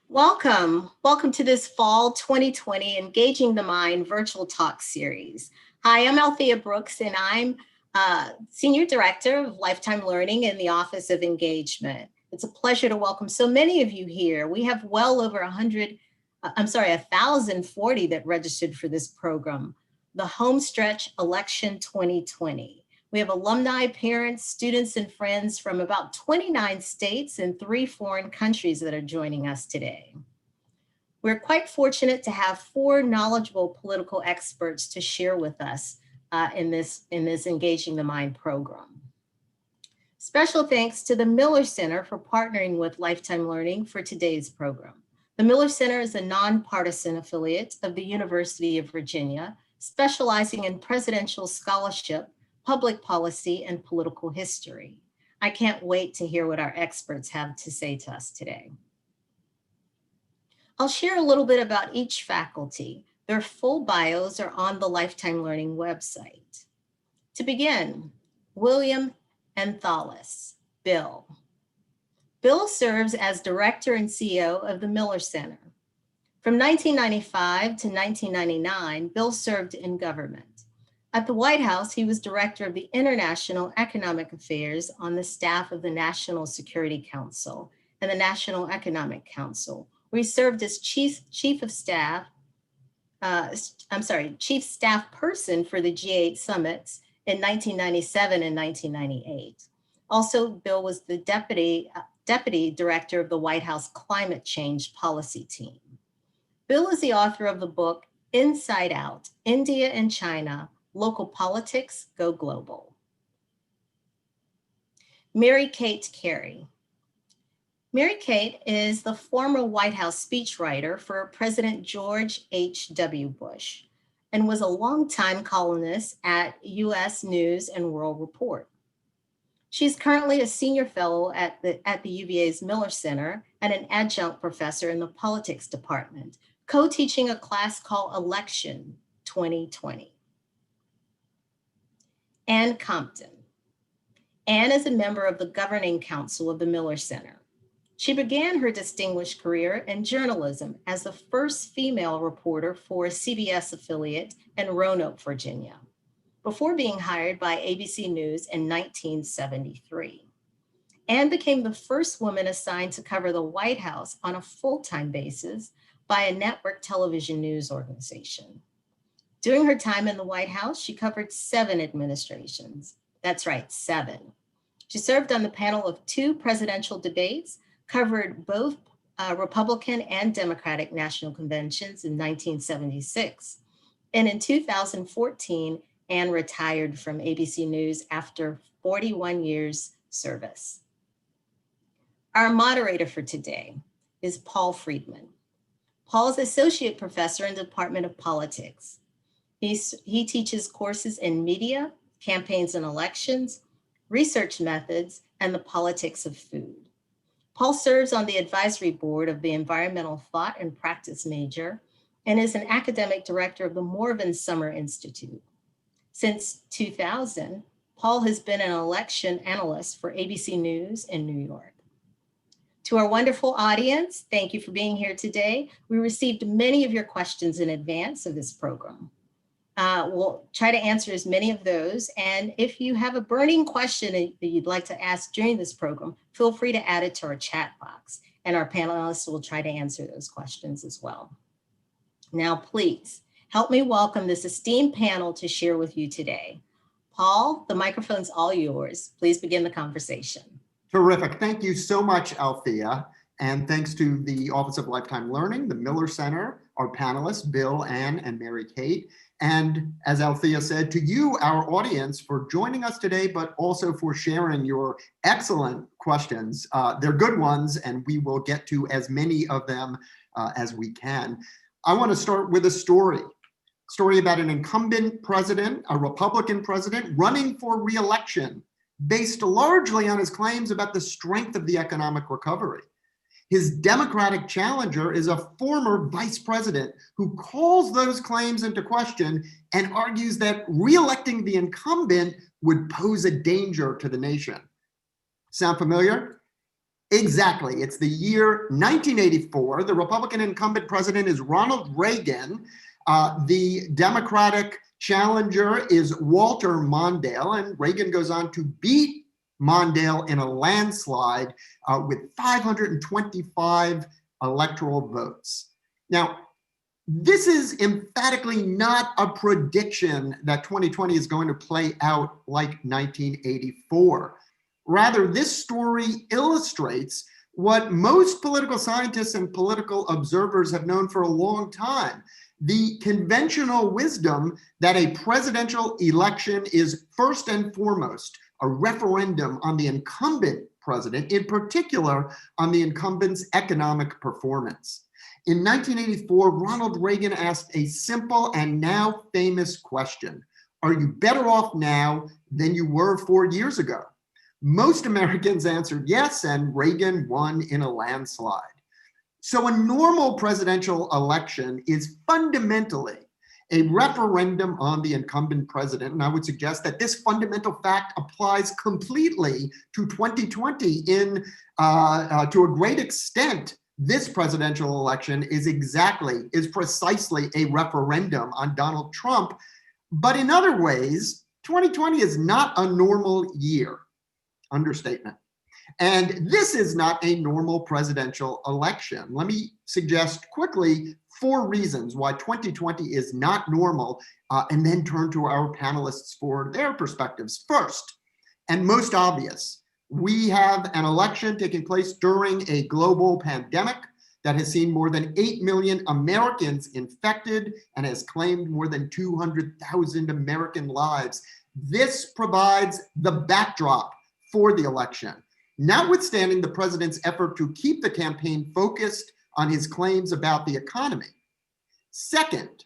Welcome to this fall 2020 Engaging the Mind virtual talk series. Hi, I'm Althea Brooks, and I'm Senior Director of Lifetime Learning in the Office of Engagement. It's a pleasure to welcome so many of you here. We have well over 1,040 that registered for this program, the Homestretch Election 2020. We have alumni, parents, students, and friends from about 29 states and 3 foreign countries that are joining us today. We're quite fortunate to have 4 knowledgeable political experts to share with us in this Engaging the Mind program. Special thanks to the Miller Center for partnering with Lifetime Learning for today's program. The Miller Center is a nonpartisan affiliate of the University of Virginia, specializing in presidential scholarship, public policy, and political history. I can't wait to hear what our experts have to say to us today. I'll share a little bit about each faculty. Their full bios are on the Lifetime Learning website. To begin, William Antholis, Bill. Bill serves as Director and CEO of the Miller Center. From 1995 to 1999, Bill served in government. At the White House, he was Director of the International Economic Affairs on the staff of the National Security Council and the National Economic Council, where he served as chief staff person for the G8 summits in 1997 and 1998. Also, Bill was the deputy director of the White House Climate Change Policy Team. Bill is the author of the book, Inside Out, India and China, Local Politics Go Global. Mary Kate Cary. Mary Kate is the former White House speechwriter for President George H.W. Bush and was a longtime columnist at U.S. News and World Report. She's currently a senior fellow at the UVA's Miller Center and an adjunct professor in the politics department, co-teaching a class called Election 2020. Ann Compton. Ann is a member of the governing council of the Miller Center. She began her distinguished career in journalism as the first female reporter for a CBS affiliate in Roanoke, Virginia, before being hired by ABC News in 1973. Ann became the first woman assigned to cover the White House on a full-time basis by a network television news organization. During her time in the White House, she covered 7 administrations. That's right, 7. She served on the panel of 2 presidential debates, covered both Republican and Democratic national conventions in 1976. And in 2014, Ann retired from ABC News after 41 years service. Our moderator for today is Paul Freedman. Paul is associate professor in the Department of Politics. He teaches courses in media, campaigns and elections, research methods, and the politics of food. Paul serves on the advisory board of the Environmental Thought and Practice major and is an academic director of the Morven Summer Institute. Since 2000, Paul has been an election analyst for ABC News in New York. To our wonderful audience, thank you for being here today. We received many of your questions in advance of this program. We'll try to answer as many of those. And if you have a burning question that you'd like to ask during this program, feel free to add it to our chat box, and our panelists will try to answer those questions as well. Now, please help me welcome this esteemed panel to share with you today. Paul, the microphone's all yours. Please begin the conversation. Terrific. Thank you so much, Althea. And thanks to the Office of Lifetime Learning, the Miller Center, our panelists, Bill, Ann, and Mary Kate. And as Althea said, to you, our audience, for joining us today, but also for sharing your excellent questions. They're good ones, and we will get to as many of them as we can. I want to start with a story about an incumbent president, a Republican president, running for re-election, based largely on his claims about the strength of the economic recovery. His Democratic challenger is a former vice president who calls those claims into question and argues that re-electing the incumbent would pose a danger to the nation. Sound familiar? Exactly. It's the year 1984. The Republican incumbent president is Ronald Reagan. The Democratic challenger is Walter Mondale, and Reagan goes on to beat Mondale in a landslide with 525 electoral votes. Now, this is emphatically not a prediction that 2020 is going to play out like 1984. Rather, this story illustrates what most political scientists and political observers have known for a long time: the conventional wisdom that a presidential election is first and foremost a referendum on the incumbent president, in particular on the incumbent's economic performance. In 1984, Ronald Reagan asked a simple and now famous question: are you better off now than you were 4 years ago? Most Americans answered yes, and Reagan won in a landslide. So a normal presidential election is fundamentally a referendum on the incumbent president. And I would suggest that this fundamental fact applies completely to 2020 to a great extent. This presidential election is precisely a referendum on Donald Trump. But in other ways, 2020 is not a normal year. Understatement. And this is not a normal presidential election. Let me suggest quickly 4 reasons why 2020 is not normal, and then turn to our panelists for their perspectives. First, and most obvious, we have an election taking place during a global pandemic that has seen more than 8 million Americans infected and has claimed more than 200,000 American lives. This provides the backdrop for the election, notwithstanding the president's effort to keep the campaign focused on his claims about the economy. Second,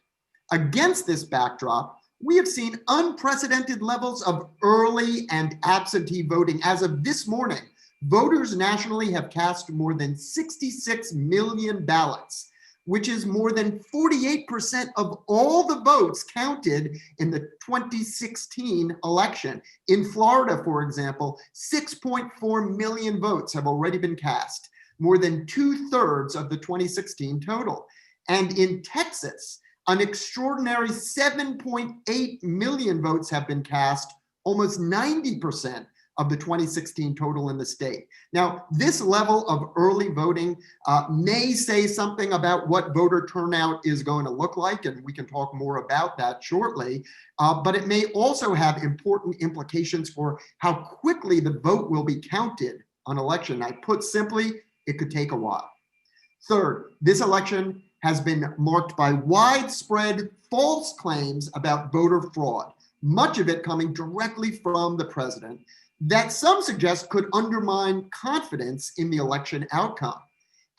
against this backdrop, we have seen unprecedented levels of early and absentee voting. As of this morning, voters nationally have cast more than 66 million ballots, which is more than 48% of all the votes counted in the 2016 election. In Florida, for example, 6.4 million votes have already been cast, more than 2/3 of the 2016 total. And in Texas, an extraordinary 7.8 million votes have been cast, almost 90% of the 2016 total in the state. Now, this level of early voting may say something about what voter turnout is going to look like, and we can talk more about that shortly, but it may also have important implications for how quickly the vote will be counted on election night. Put simply, it could take a while. Third, this election has been marked by widespread false claims about voter fraud, much of it coming directly from the president, that some suggest could undermine confidence in the election outcome.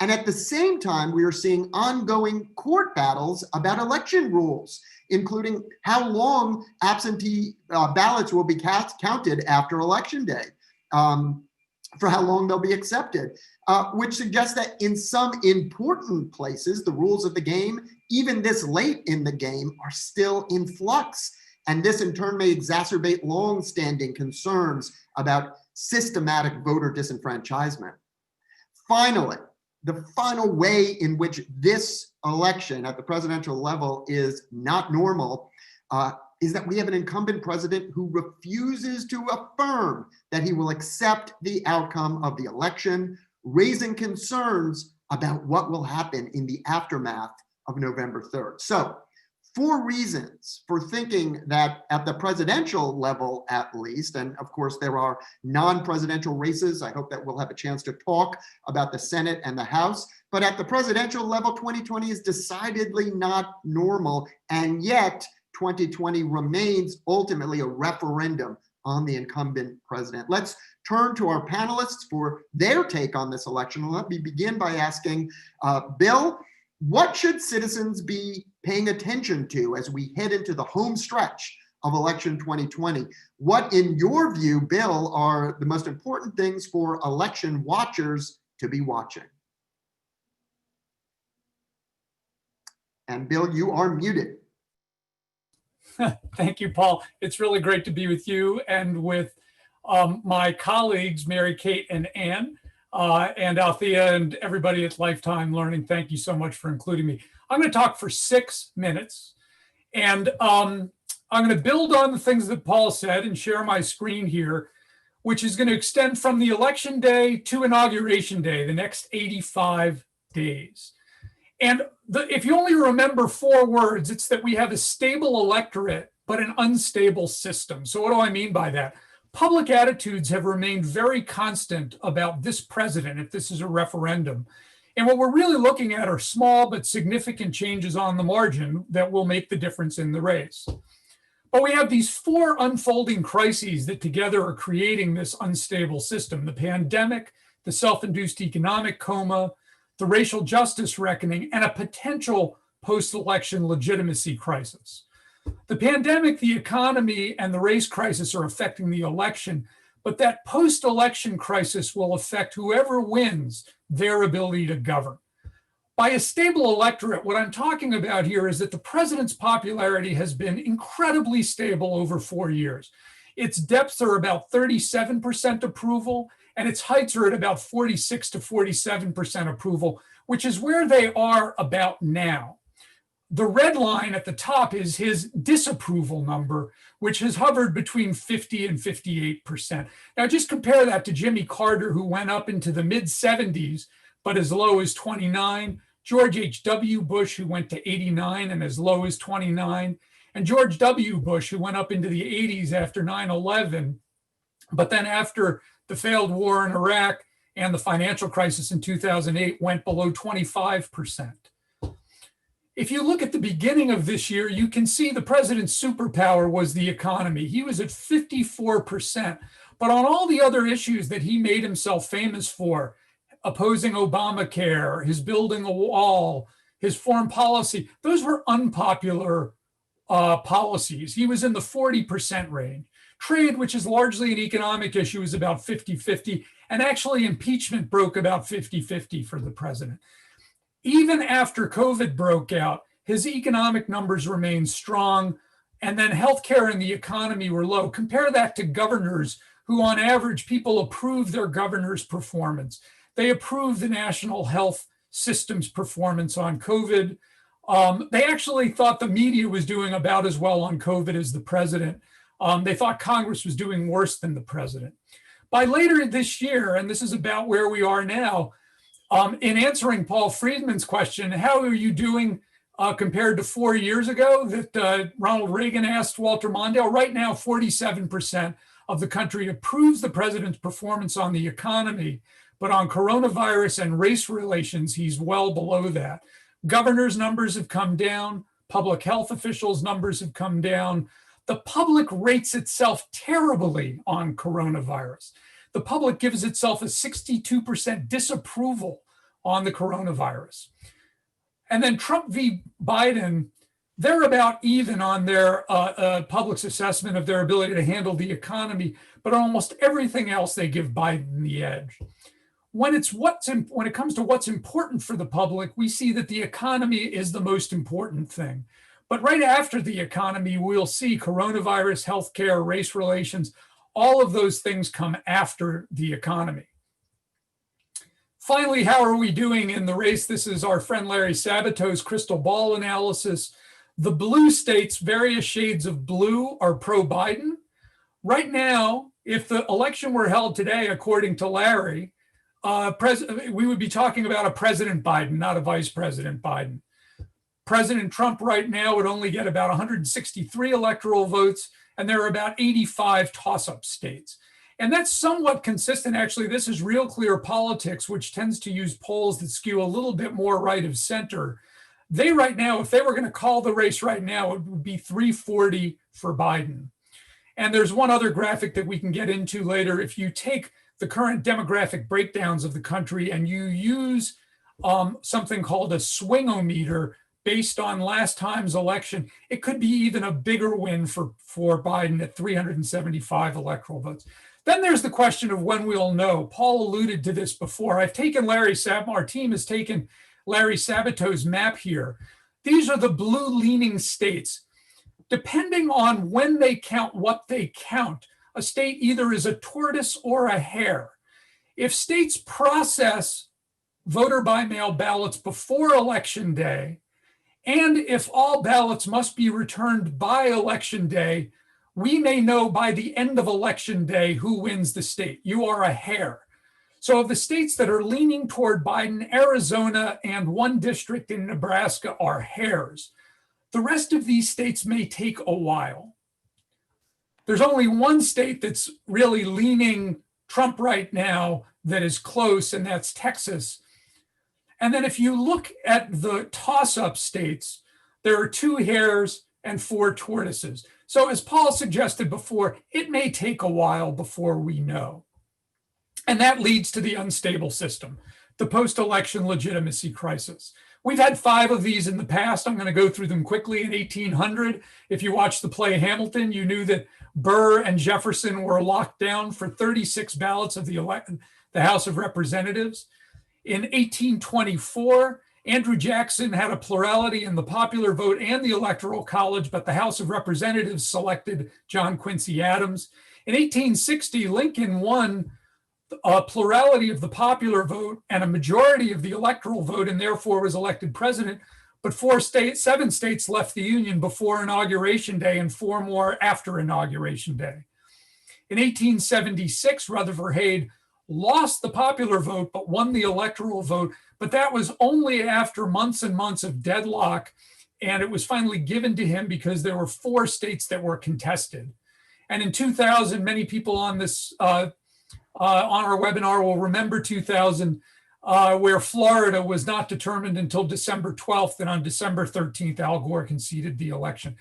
And at the same time, we are seeing ongoing court battles about election rules, including how long absentee ballots will be counted after Election Day, for how long they'll be accepted, which suggests that in some important places, the rules of the game, even this late in the game, are still in flux. And this in turn may exacerbate long-standing concerns about systematic voter disenfranchisement. Finally, the final way in which this election at the presidential level is not normal is that we have an incumbent president who refuses to affirm that he will accept the outcome of the election, raising concerns about what will happen in the aftermath of November 3rd. So, 4 reasons for thinking that at the presidential level, at least, and of course there are non-presidential races. I hope that we'll have a chance to talk about the Senate and the House, but at the presidential level, 2020 is decidedly not normal, and yet 2020 remains ultimately a referendum on the incumbent president. Let's turn to our panelists for their take on this election. Let me begin by asking Bill, what should citizens be paying attention to as we head into the home stretch of election 2020? What, in your view, Bill, are the most important things for election watchers to be watching? And Bill, you are muted. Thank you, Paul. It's really great to be with you and with my colleagues, Mary Kate and Ann. And Althea and everybody at Lifetime Learning, thank you so much for including me. I'm going to talk for 6 minutes, and I'm going to build on the things that Paul said and share my screen here, which is going to extend from the election day to inauguration day, the next 85 days. And if you only remember 4 words, it's that we have a stable electorate, but an unstable system. So what do I mean by that? Public attitudes have remained very constant about this president, if this is a referendum. And what we're really looking at are small but significant changes on the margin that will make the difference in the race. But we have these 4 unfolding crises that together are creating this unstable system: the pandemic, the self-induced economic coma, the racial justice reckoning, and a potential post-election legitimacy crisis. The pandemic, the economy, and the race crisis are affecting the election, but that post-election crisis will affect whoever wins their ability to govern. By a stable electorate, what I'm talking about here is that the president's popularity has been incredibly stable over 4 years. Its depths are about 37% approval, and its heights are at about 46 to 47% approval, which is where they are about now. The red line at the top is his disapproval number, which has hovered between 50 and 58%. Now, just compare that to Jimmy Carter, who went up into the mid-70s, but as low as 29, George H.W. Bush, who went to 89 and as low as 29, and George W. Bush, who went up into the 80s after 9/11, but then after the failed war in Iraq and the financial crisis in 2008 went below 25%. If you look at the beginning of this year, you can see the president's superpower was the economy. He was at 54%, but on all the other issues that he made himself famous for, opposing Obamacare, his building a wall, his foreign policy, those were unpopular policies. He was in the 40% range. Trade, which is largely an economic issue, is about 50-50, and actually impeachment broke about 50-50 for the president. Even after COVID broke out, his economic numbers remained strong, and then healthcare and the economy were low. Compare that to governors who, on average, people approve their governor's performance. They approve the national health system's performance on COVID. They actually thought the media was doing about as well on COVID as the president. They thought Congress was doing worse than the president. By later this year, and this is about where we are now, in answering Paul Freedman's question, how are you doing compared to 4 years ago that Ronald Reagan asked Walter Mondale? Right now, 47% of the country approves the president's performance on the economy, but on coronavirus and race relations, he's well below that. Governors' numbers have come down. Public health officials' numbers have come down. The public rates itself terribly on coronavirus. The public gives itself a 62% disapproval on the coronavirus. And then Trump v. Biden, they're about even on their public's assessment of their ability to handle the economy, but on almost everything else, they give Biden the edge. When it comes to what's important for the public, we see that the economy is the most important thing. But right after the economy, we'll see coronavirus, healthcare, race relations. All of those things come after the economy. Finally, how are we doing in the race? This is our friend Larry Sabato's crystal ball analysis. The blue states, various shades of blue, are pro-Biden. Right now, if the election were held today, according to Larry, we would be talking about a President Biden, not a Vice President Biden. President Trump right now would only get about 163 electoral votes, and there are about 85 toss-up states. And that's somewhat consistent. Actually, this is Real Clear Politics, which tends to use polls that skew a little bit more right of center. They right now, if they were going to call the race right now, it would be 340 for Biden. And there's one other graphic that we can get into later. If you take the current demographic breakdowns of the country and you use something called a swingometer based on last time's election, it could be even a bigger win for Biden at 375 electoral votes. Then there's the question of when we'll know. Paul alluded to this before. Our team has taken Larry Sabato's map here. These are the blue-leaning states. Depending on when they count what they count, a state either is a tortoise or a hare. If states process voter by mail ballots before Election Day, and if all ballots must be returned by Election Day, we may know by the end of Election Day who wins the state. You are a hair. So of the states that are leaning toward Biden, Arizona and one district in Nebraska are hairs. The rest of these states may take a while. There's only one state that's really leaning Trump right now that is close, and that's Texas. And then if you look at the toss-up states, there are 2 hares and 4 tortoises. So as Paul suggested before, it may take a while before we know. And that leads to the unstable system, the post-election legitimacy crisis. We've had 5 of these in the past. I'm going to go through them quickly. In 1800, if you watched the play Hamilton, you knew that Burr and Jefferson were locked down for 36 ballots of the House of Representatives. In 1824, Andrew Jackson had a plurality in the popular vote and the Electoral College, but the House of Representatives selected John Quincy Adams. In 1860, Lincoln won a plurality of the popular vote and a majority of the electoral vote, and therefore was elected president. But 7 states left the Union before Inauguration Day and 4 more after Inauguration Day. In 1876, Rutherford Hayes lost the popular vote but won the electoral vote, but that was only after months and months of deadlock, and it was finally given to him because there were 4 states that were contested. And in 2000, many people on this on our webinar will remember 2000, where Florida was not determined until December 12th, and on December 13th, Al Gore conceded the election.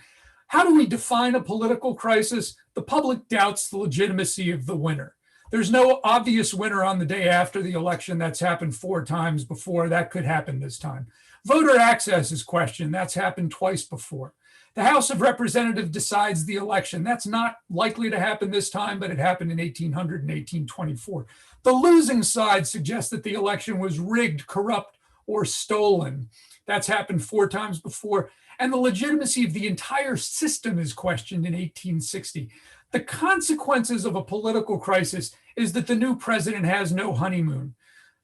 How do we define a political crisis? The public doubts the legitimacy of the winner. There's no obvious winner on the day after the election. That's happened 4 times before. That could happen this time. Voter access is questioned. That's happened twice before. The House of Representatives decides the election. That's not likely to happen this time, but it happened in 1800 and 1824. The losing side suggests that the election was rigged, corrupt, or stolen. That's happened 4 times before. And the legitimacy of the entire system is questioned in 1860. The consequences of a political crisis is that the new president has no honeymoon.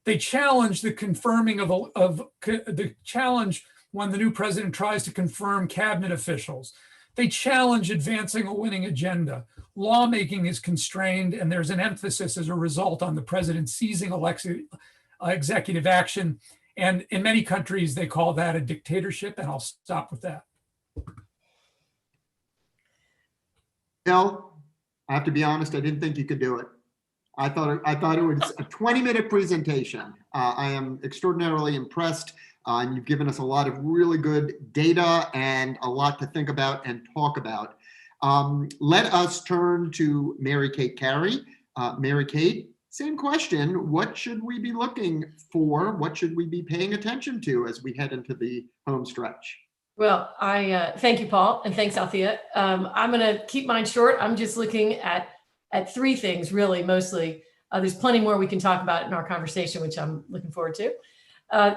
They challenge the confirming the challenge when the new president tries to confirm cabinet officials. They challenge advancing a winning agenda. Lawmaking is constrained, and there's an emphasis as a result on the president seizing executive action. And in many countries, they call that a dictatorship, and I'll stop with that. Bill, I have to be honest, I didn't think you could do it. I thought it was a 20-minute presentation. I am extraordinarily impressed. And you've given us a lot of really good data and a lot to think about and talk about. Let us turn to Mary Kate Cary. Mary Kate, same question. What should we be looking for? What should we be paying attention to as we head into the home stretch? Well, I thank you, Paul, and thanks, Althea. I'm going to keep mine short. I'm just looking at 3 things, really, mostly. There's plenty more we can talk about in our conversation, which I'm looking forward to.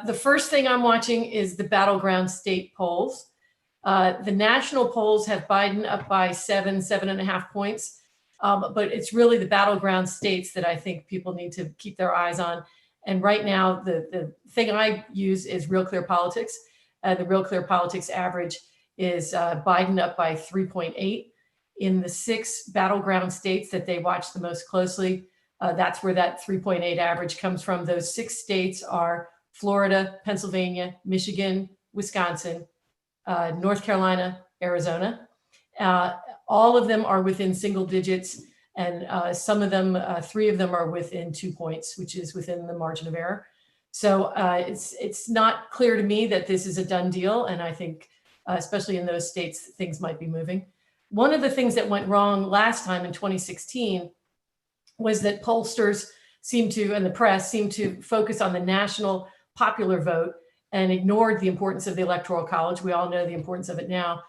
The first thing I'm watching is the battleground state polls. The national polls have Biden up by 7.5 points, but it's really the battleground states that I think people need to keep their eyes on. And right now, the thing I use is Real Clear Politics. The Real Clear Politics average is Biden up by 3.8. In the 6 battleground states that they watch the most closely, that's where that 3.8 average comes from. Those 6 states are Florida, Pennsylvania, Michigan, Wisconsin, North Carolina, Arizona. All of them are within single digits, and some of them, 3 of them are within 2 points, which is within the margin of error. So it's not clear to me that this is a done deal, and I think, especially in those states, things might be moving. One of the things that went wrong last time in 2016 was that pollsters and the press seemed to focus on the national popular vote and ignored the importance of the Electoral College. We all know the importance of it now.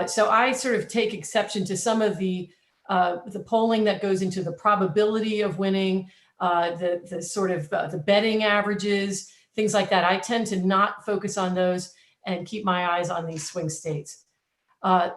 So I sort of take exception to some of the polling that goes into the probability of winning, the betting averages, things like that. I tend to not focus on those and keep my eyes on these swing states.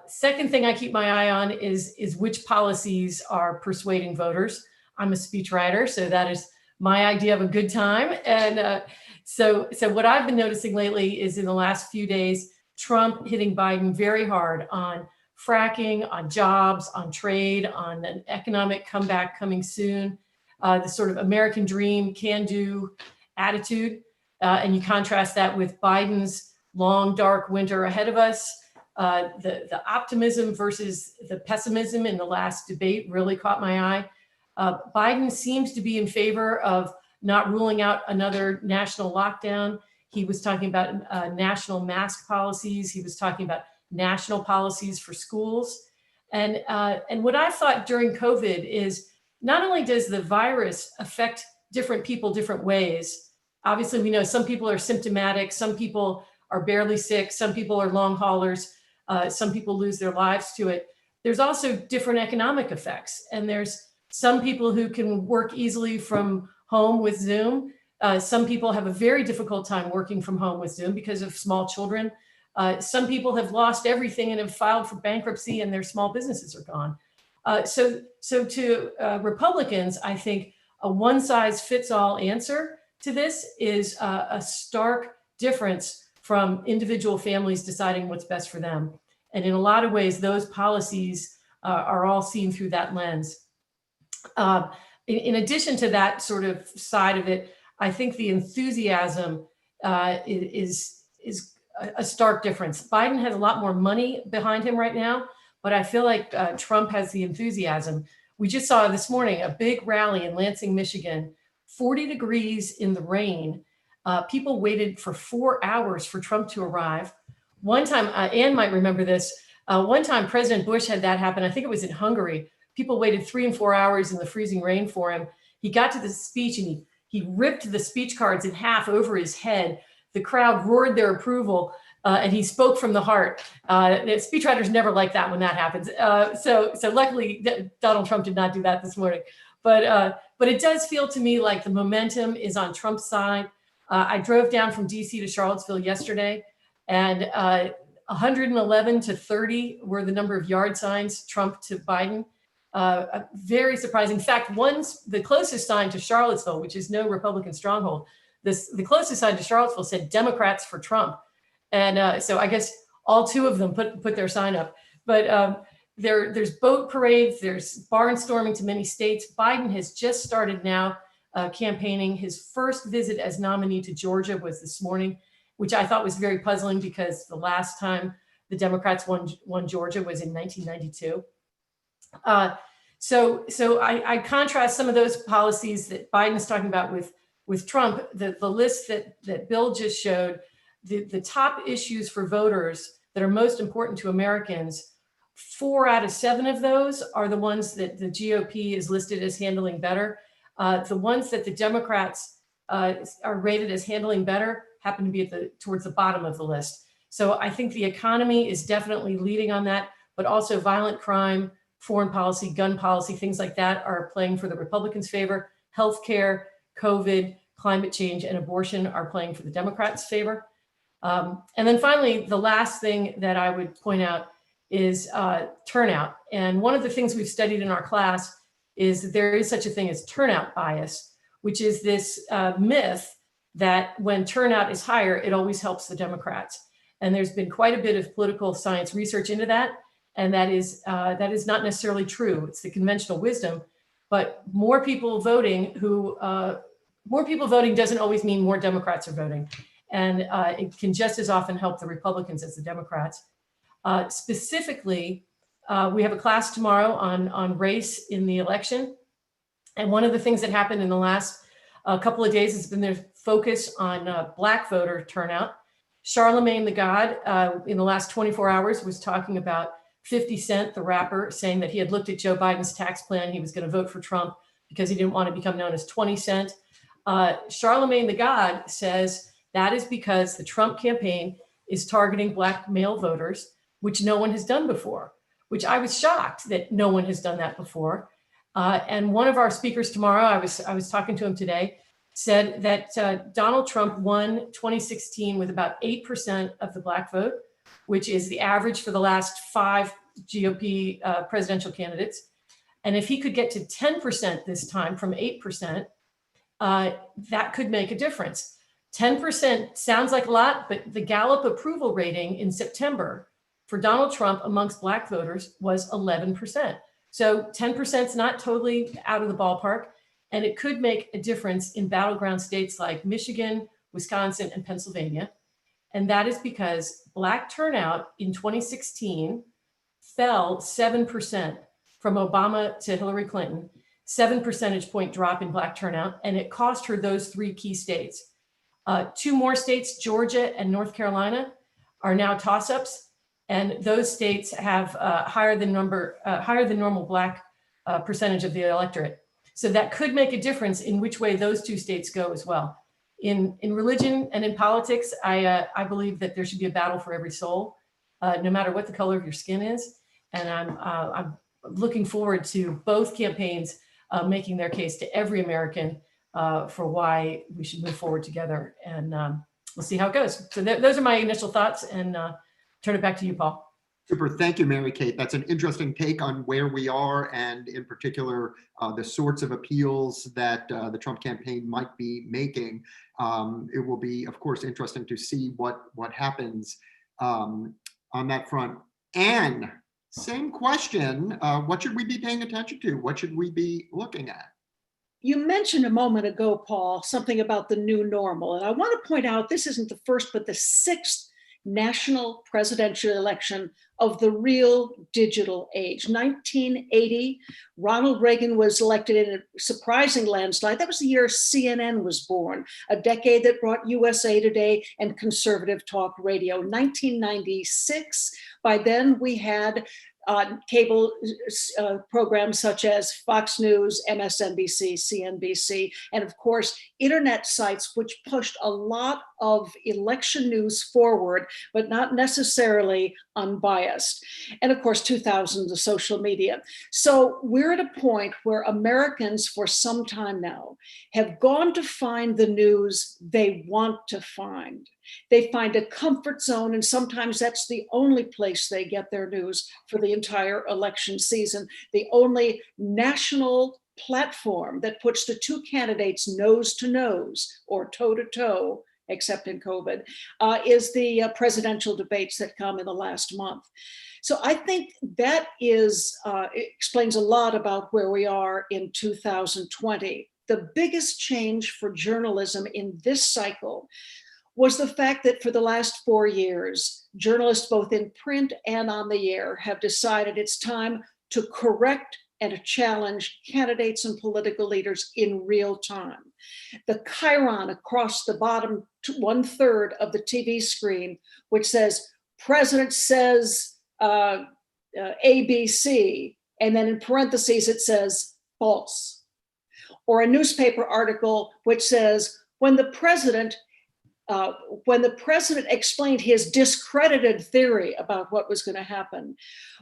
Second thing I keep my eye on is which policies are persuading voters. I'm a speechwriter, so that is my idea of a good time. And so what I've been noticing lately is in the last few days, Trump hitting Biden very hard on fracking, on jobs, on trade, on an economic comeback coming soon, the sort of American dream, can-do attitude. And you contrast that with Biden's long, dark winter ahead of us. The optimism versus the pessimism in the last debate really caught my eye. Biden seems to be in favor of not ruling out another national lockdown. He was talking about national mask policies. He was talking about national policies for schools. And what I thought during COVID is not only does the virus affect different people different ways. Obviously, we know some people are symptomatic, some people are barely sick, some people are long haulers, some people lose their lives to it. There's also different economic effects. And there's some people who can work easily from home with Zoom. Some people have a very difficult time working from home with Zoom because of small children. Some people have lost everything and have filed for bankruptcy and their small businesses are gone. So to Republicans, I think a one-size-fits-all answer to this is a stark difference from individual families deciding what's best for them. And in a lot of ways, those policies are all seen through that lens. In addition to that sort of side of it, I think the enthusiasm is a stark difference. Biden has a lot more money behind him right now, but I feel like Trump has the enthusiasm. We just saw this morning a big rally in Lansing, Michigan, 40 degrees in the rain. People waited for 4 hours for Trump to arrive. One time, Ann might remember this, one time President Bush had that happen. I think it was in Hungary. People waited 3 and 4 hours in the freezing rain for him. He got to the speech and he ripped the speech cards in half over his head. The crowd roared their approval, and he spoke from the heart. Speechwriters never like that when that happens. So luckily, Donald Trump did not do that this morning. But it does feel to me like the momentum is on Trump's side. I drove down from DC to Charlottesville yesterday, and 111 to 30 were the number of yard signs Trump to Biden. Very surprising. In fact, the closest sign to Charlottesville, which is no Republican stronghold, the closest sign to Charlottesville said Democrats for Trump. And so I guess all two of them put their sign up. But there's boat parades, there's barnstorming to many states. Biden has just started now campaigning. His first visit as nominee to Georgia was this morning, which I thought was very puzzling because the last time the Democrats won Georgia was in 1992. So I contrast some of those policies that Biden is talking about with Trump. The list that Bill just showed, the top issues for voters that are most important to Americans, 4 out of 7 of those are the ones that the GOP is listed as handling better. The ones that the Democrats are rated as handling better happen to be towards the bottom of the list. So I think the economy is definitely leading on that, but also violent crime, foreign policy, gun policy, things like that are playing for the Republicans' favor. Healthcare, COVID, climate change, and abortion are playing for the Democrats' favor. And then finally, the last thing that I would point out is turnout. And one of the things we've studied in our class is that there is such a thing as turnout bias, which is this myth that when turnout is higher, it always helps the Democrats. And there's been quite a bit of political science research into that. And that is not necessarily true. It's the conventional wisdom, but more people voting doesn't always mean more Democrats are voting. And it can just as often help the Republicans as the Democrats. Specifically, we have a class tomorrow on race in the election. And one of the things that happened in the last couple of days has been their focus on Black voter turnout. Charlemagne the God, in the last 24 hours, was talking about 50 Cent, the rapper, saying that he had looked at Joe Biden's tax plan. He was going to vote for Trump because he didn't want to become known as 20 Cent. Charlemagne the God says that is because the Trump campaign is targeting Black male voters, which no one has done before, which I was shocked that no one has done that before. And one of our speakers tomorrow, I was talking to him today, said that Donald Trump won 2016 with about 8% of the Black vote, which is the average for the last 5 GOP presidential candidates. And if he could get to 10% this time from 8%, that could make a difference. 10% sounds like a lot, but the Gallup approval rating in September for Donald Trump amongst Black voters was 11%. So 10% is not totally out of the ballpark, and it could make a difference in battleground states like Michigan, Wisconsin, and Pennsylvania. And that is because Black turnout in 2016 fell 7% from Obama to Hillary Clinton, 7 percentage point drop in Black turnout, and it cost her those 3 key states. 2 more states, Georgia and North Carolina, are now toss-ups, and those states have higher than normal Black percentage of the electorate. So that could make a difference in which way those 2 states go as well. In religion and in politics, I believe that there should be a battle for every soul, no matter what the color of your skin is. And I'm looking forward to both campaigns making their case to every American for why we should move forward together. And we'll see how it goes. So those are my initial thoughts, and turn it back to you, Paul. Super. Thank you, Mary Kate. That's an interesting take on where we are, and in particular, the sorts of appeals that the Trump campaign might be making. It will be, of course, interesting to see what happens on that front. Ann, same question. What should we be paying attention to? What should we be looking at? You mentioned a moment ago, Paul, something about the new normal. And I want to point out this isn't the first, but the 6th national presidential election of the real digital age. 1980, Ronald Reagan was elected in a surprising landslide. That was the year CNN was born, a decade that brought USA Today and conservative talk radio. 1996, by then we had cable programs such as Fox News, MSNBC, CNBC, and of course, internet sites, which pushed a lot of election news forward, but not necessarily unbiased. And of course, 2000, the social media. So we're at a point where Americans for some time now have gone to find the news they want to find. They find a comfort zone, and sometimes that's the only place they get their news for the entire election season. The only national platform that puts the 2 candidates nose to nose or toe to toe, except in COVID, is the presidential debates that come in the last month. So I think that explains a lot about where we are in 2020. The biggest change for journalism in this cycle was the fact that for the last 4 years, journalists both in print and on the air have decided it's time to correct and to challenge candidates and political leaders in real time. The chyron across the bottom 1/3 of the TV screen, which says, President says ABC, and then in parentheses it says false. Or a newspaper article which says, when the president explained his discredited theory about what was going to happen,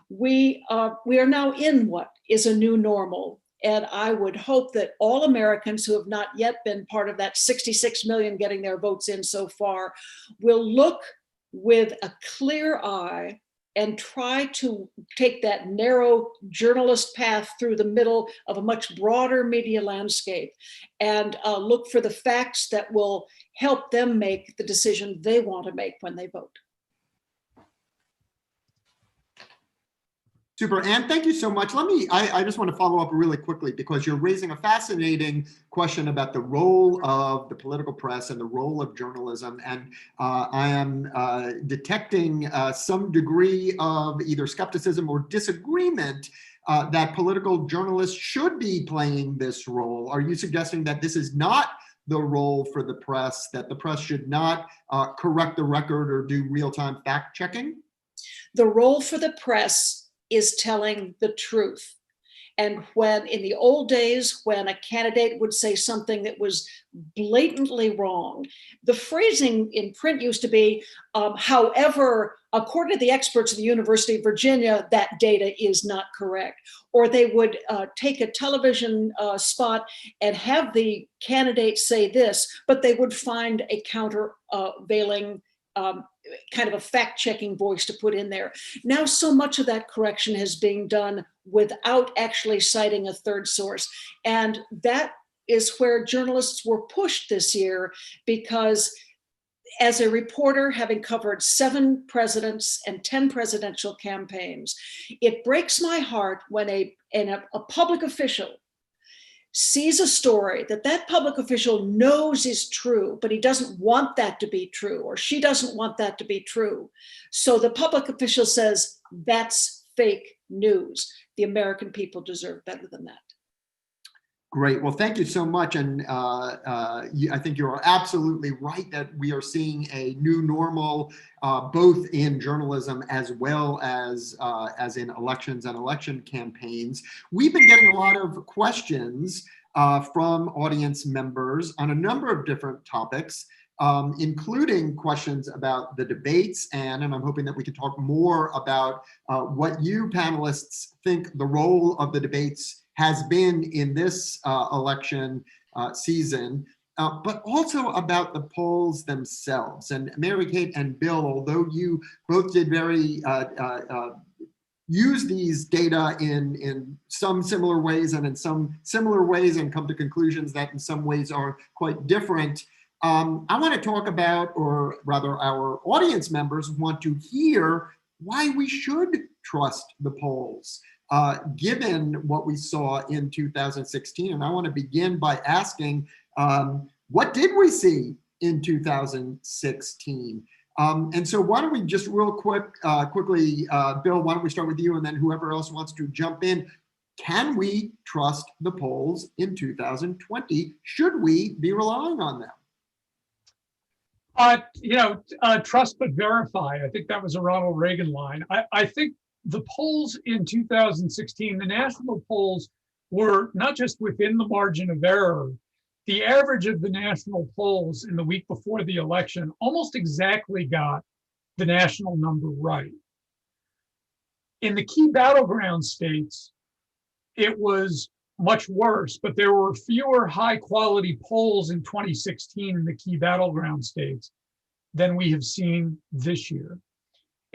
we are now in what is a new normal. And I would hope that all Americans who have not yet been part of that 66 million getting their votes in so far will look with a clear eye and try to take that narrow journalist path through the middle of a much broader media landscape and look for the facts that will help them make the decision they want to make when they vote. Super, Ann, thank you so much. I just want to follow up really quickly because you're raising a fascinating question about the role of the political press and the role of journalism. And I am detecting some degree of either skepticism or disagreement that political journalists should be playing this role. Are you suggesting that this is not the role for the press, that the press should not correct the record or do real-time fact checking? The role for the press is telling the truth. And when in the old days, when a candidate would say something that was blatantly wrong, the phrasing in print used to be, however, according to the experts at the University of Virginia, that data is not correct. Or they would take a television spot and have the candidate say this, but they would find a countervailing kind of a fact-checking voice to put in there. Now, so much of that correction is being done without actually citing a third source. And that is where journalists were pushed this year, because as a reporter, having covered 7 presidents and 10 presidential campaigns, it breaks my heart when a public official sees a story that that public official knows is true, but he doesn't want that to be true, or she doesn't want that to be true. So the public official says, that's fake news. The American people deserve better than that. Great. Well, thank you so much. And I think you're absolutely right that we are seeing a new normal, both in journalism as well as in elections and election campaigns. We've been getting a lot of questions from audience members on a number of different topics, including questions about the debates. And I'm hoping that we can talk more about what you panelists think the role of the debates has been in this election season, but also about the polls themselves. And Mary Kate and Bill, although you both did use these data in some similar ways and in some similar ways and come to conclusions that in some ways are quite different, I want to talk about, or rather our audience members want to hear why we should trust the polls. Given what we saw in 2016. And I want to begin by asking, what did we see in 2016? And so why don't we just quickly, Bill, why don't we start with you, and then whoever else wants to jump in. Can we trust the polls in 2020? Should we be relying on them? Trust but verify. I think that was a Ronald Reagan line. I think the polls in 2016, the national polls were not just within the margin of error. The average of the national polls in the week before the election almost exactly got the national number right. In the key battleground states, it was much worse, but there were fewer high quality polls in 2016 in the key battleground states than we have seen this year.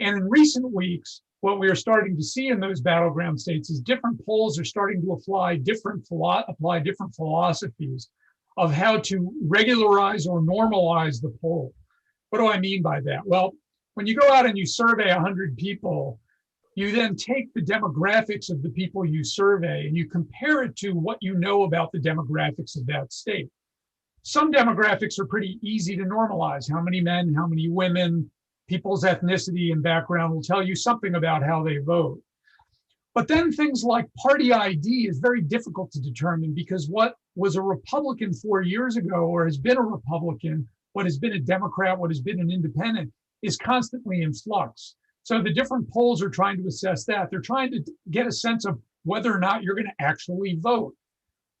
And in recent weeks, what we are starting to see in those battleground states is different polls are starting to apply different philosophies of how to regularize or normalize the poll. What do I mean by that? Well, when you go out and you survey 100 people, you then take the demographics of the people you survey and you compare it to what you know about the demographics of that state. Some demographics are pretty easy to normalize. How many men, how many women, people's ethnicity and background will tell you something about how they vote. But then things like party ID is very difficult to determine, because what was a Republican 4 years ago, or has been a Republican, what has been a Democrat, what has been an independent, is constantly in flux. So the different polls are trying to assess that. They're trying to get a sense of whether or not you're going to actually vote.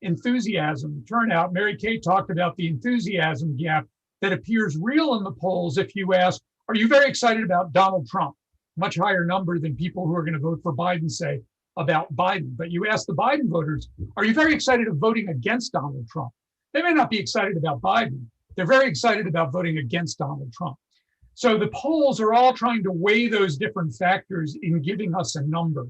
Enthusiasm, turnout. Mary Kate talked about the enthusiasm gap that appears real in the polls if you ask, are you very excited about Donald Trump? Much higher number than people who are going to vote for Biden say about Biden. But you ask the Biden voters, are you very excited of voting against Donald Trump? They may not be excited about Biden. They're very excited about voting against Donald Trump. So the polls are all trying to weigh those different factors in giving us a number.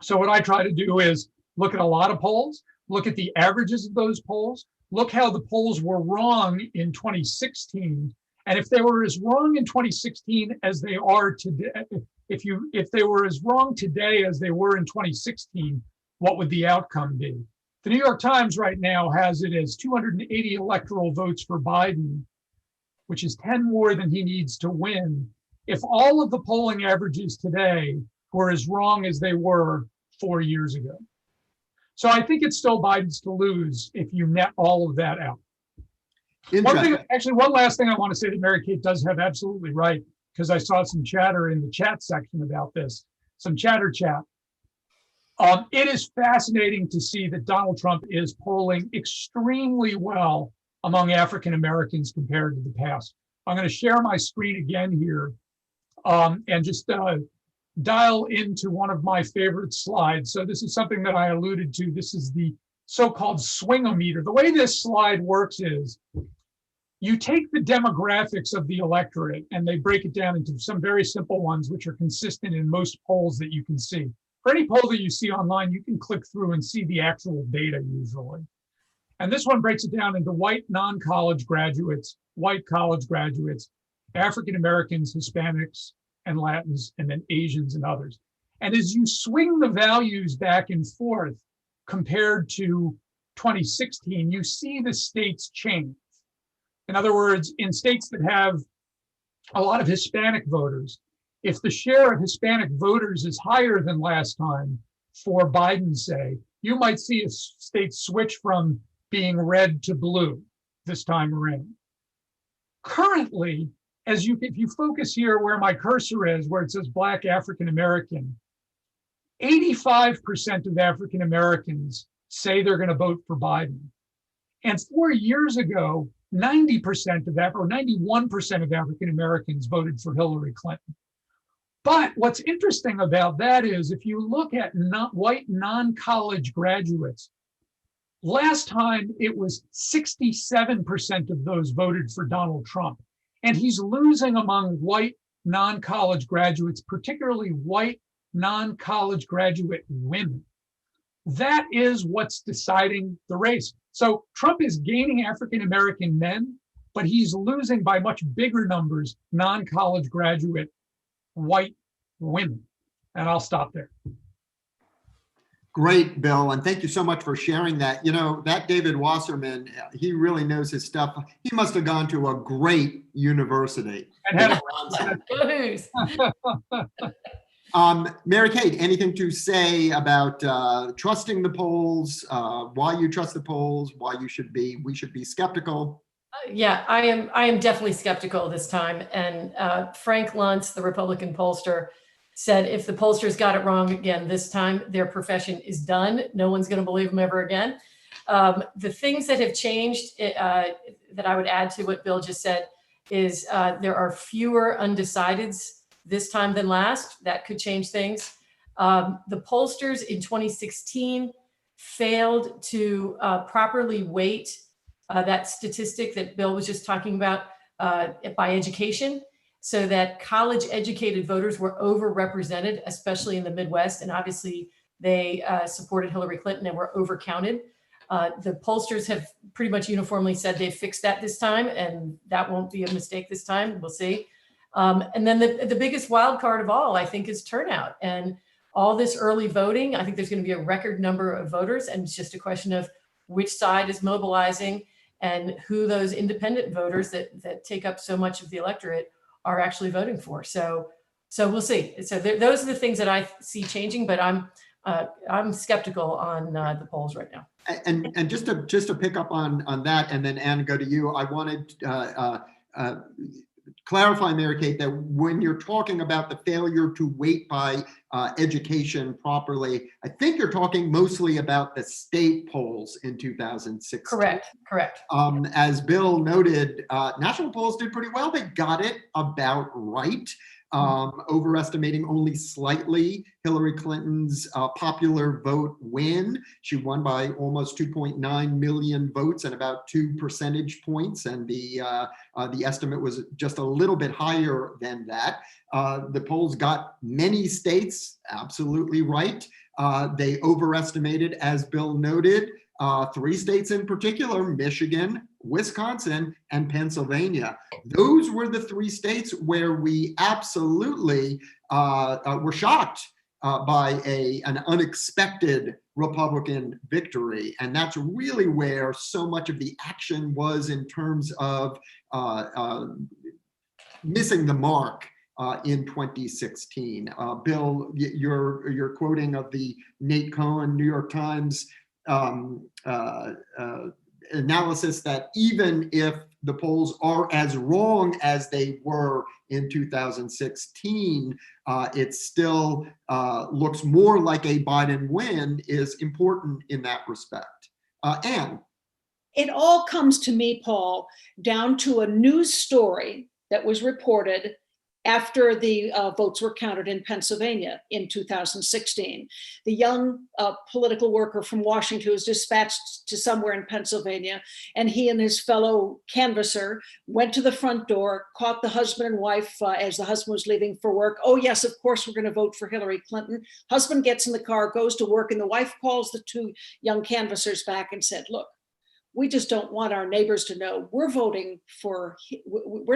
So what I try to do is look at a lot of polls, look at the averages of those polls, look how the polls were wrong in 2016. And if they were as wrong in 2016 as they are today, if they were as wrong today as they were in 2016, what would the outcome be? The New York Times right now has it as 280 electoral votes for Biden, which is 10 more than he needs to win. If all of the polling averages today were as wrong as they were 4 years ago. So I think it's still Biden's to lose if you net all of that out. One last thing I want to say that Mary Kate does have absolutely right, because I saw some chatter in the chat section about this, some chatter chat. It is fascinating to see that Donald Trump is polling extremely well among African Americans compared to the past. I'm going to share my screen again here and just dial into one of my favorite slides. So this is something that I alluded to. This is the so-called swingometer. The way this slide works is you take the demographics of the electorate and they break it down into some very simple ones, which are consistent in most polls that you can see. For any poll that you see online, you can click through and see the actual data usually. And this one breaks it down into white non-college graduates, white college graduates, African Americans, Hispanics, and Latins, and then Asians and others. And as you swing the values back and forth compared to 2016, you see the states change. In other words, in states that have a lot of Hispanic voters, if the share of Hispanic voters is higher than last time for Biden, say, you might see a state switch from being red to blue this time around. Currently, if you focus here where my cursor is, where it says Black African American, 85% of African Americans say they're going to vote for Biden. And 4 years ago, 90% of that, or 91% of African Americans voted for Hillary Clinton. But what's interesting about that is if you look at white non-college graduates, last time it was 67% of those voted for Donald Trump. And he's losing among white non-college graduates, particularly white non-college graduate women. That is what's deciding the race. So Trump is gaining African-American men, but he's losing by much bigger numbers non-college graduate white women. And I'll stop there. Great, Bill, and thank you so much for sharing that. You know, that David Wasserman, he really knows his stuff. He must have gone to a great university. And had Mary Kate, anything to say about trusting the polls, why you trust the polls, why we should be skeptical? Yeah, I am definitely skeptical this time. And Frank Luntz, the Republican pollster, said if the pollsters got it wrong again this time, their profession is done. No one's going to believe them ever again. The things that have changed that I would add to what Bill just said is there are fewer undecideds this time than last. That could change things. The pollsters in 2016 failed to properly weight that statistic that Bill was just talking about by education, so that college educated voters were overrepresented, especially in the Midwest. And obviously they supported Hillary Clinton and were overcounted. The pollsters have pretty much uniformly said they've fixed that this time, and that won't be a mistake this time. We'll see. And then the biggest wild card of all, I think, is turnout. And all this early voting, I think there's going to be a record number of voters, and it's just a question of which side is mobilizing and who those independent voters that take up so much of the electorate are actually voting for. So we'll see. So those are the things that I see changing, but I'm skeptical on the polls right now. And just to pick up on that, and then Ann, go to you. I wanted clarify, Mary Kate, that when you're talking about the failure to weight by education properly, I think you're talking mostly about the state polls in 2016. Correct. As Bill noted, national polls did pretty well. They got it about right, overestimating only slightly Hillary Clinton's popular vote win. She won by almost 2.9 million votes and about 2 percentage points, and the estimate was just a little bit higher than that. The polls got many states absolutely right. They overestimated, as Bill noted, 3 states in particular: Michigan, Wisconsin, and Pennsylvania. Those were the 3 states where we absolutely were shocked by an unexpected Republican victory. And that's really where so much of the action was in terms of missing the mark in 2016. Bill, your quoting of the Nate Cohn New York Times analysis that even if the polls are as wrong as they were in 2016, it still looks more like a Biden win is important in that respect. Ann. It all comes to me, Paul, down to a news story that was reported after the votes were counted in Pennsylvania in 2016. The young political worker from Washington was dispatched to somewhere in Pennsylvania, and he and his fellow canvasser went to the front door, caught the husband and wife as the husband was leaving for work. Oh yes, of course we're going to vote for Hillary Clinton. Husband gets in the car, goes to work, and the wife calls the 2 young canvassers back and said, look, we just don't want our neighbors to know we're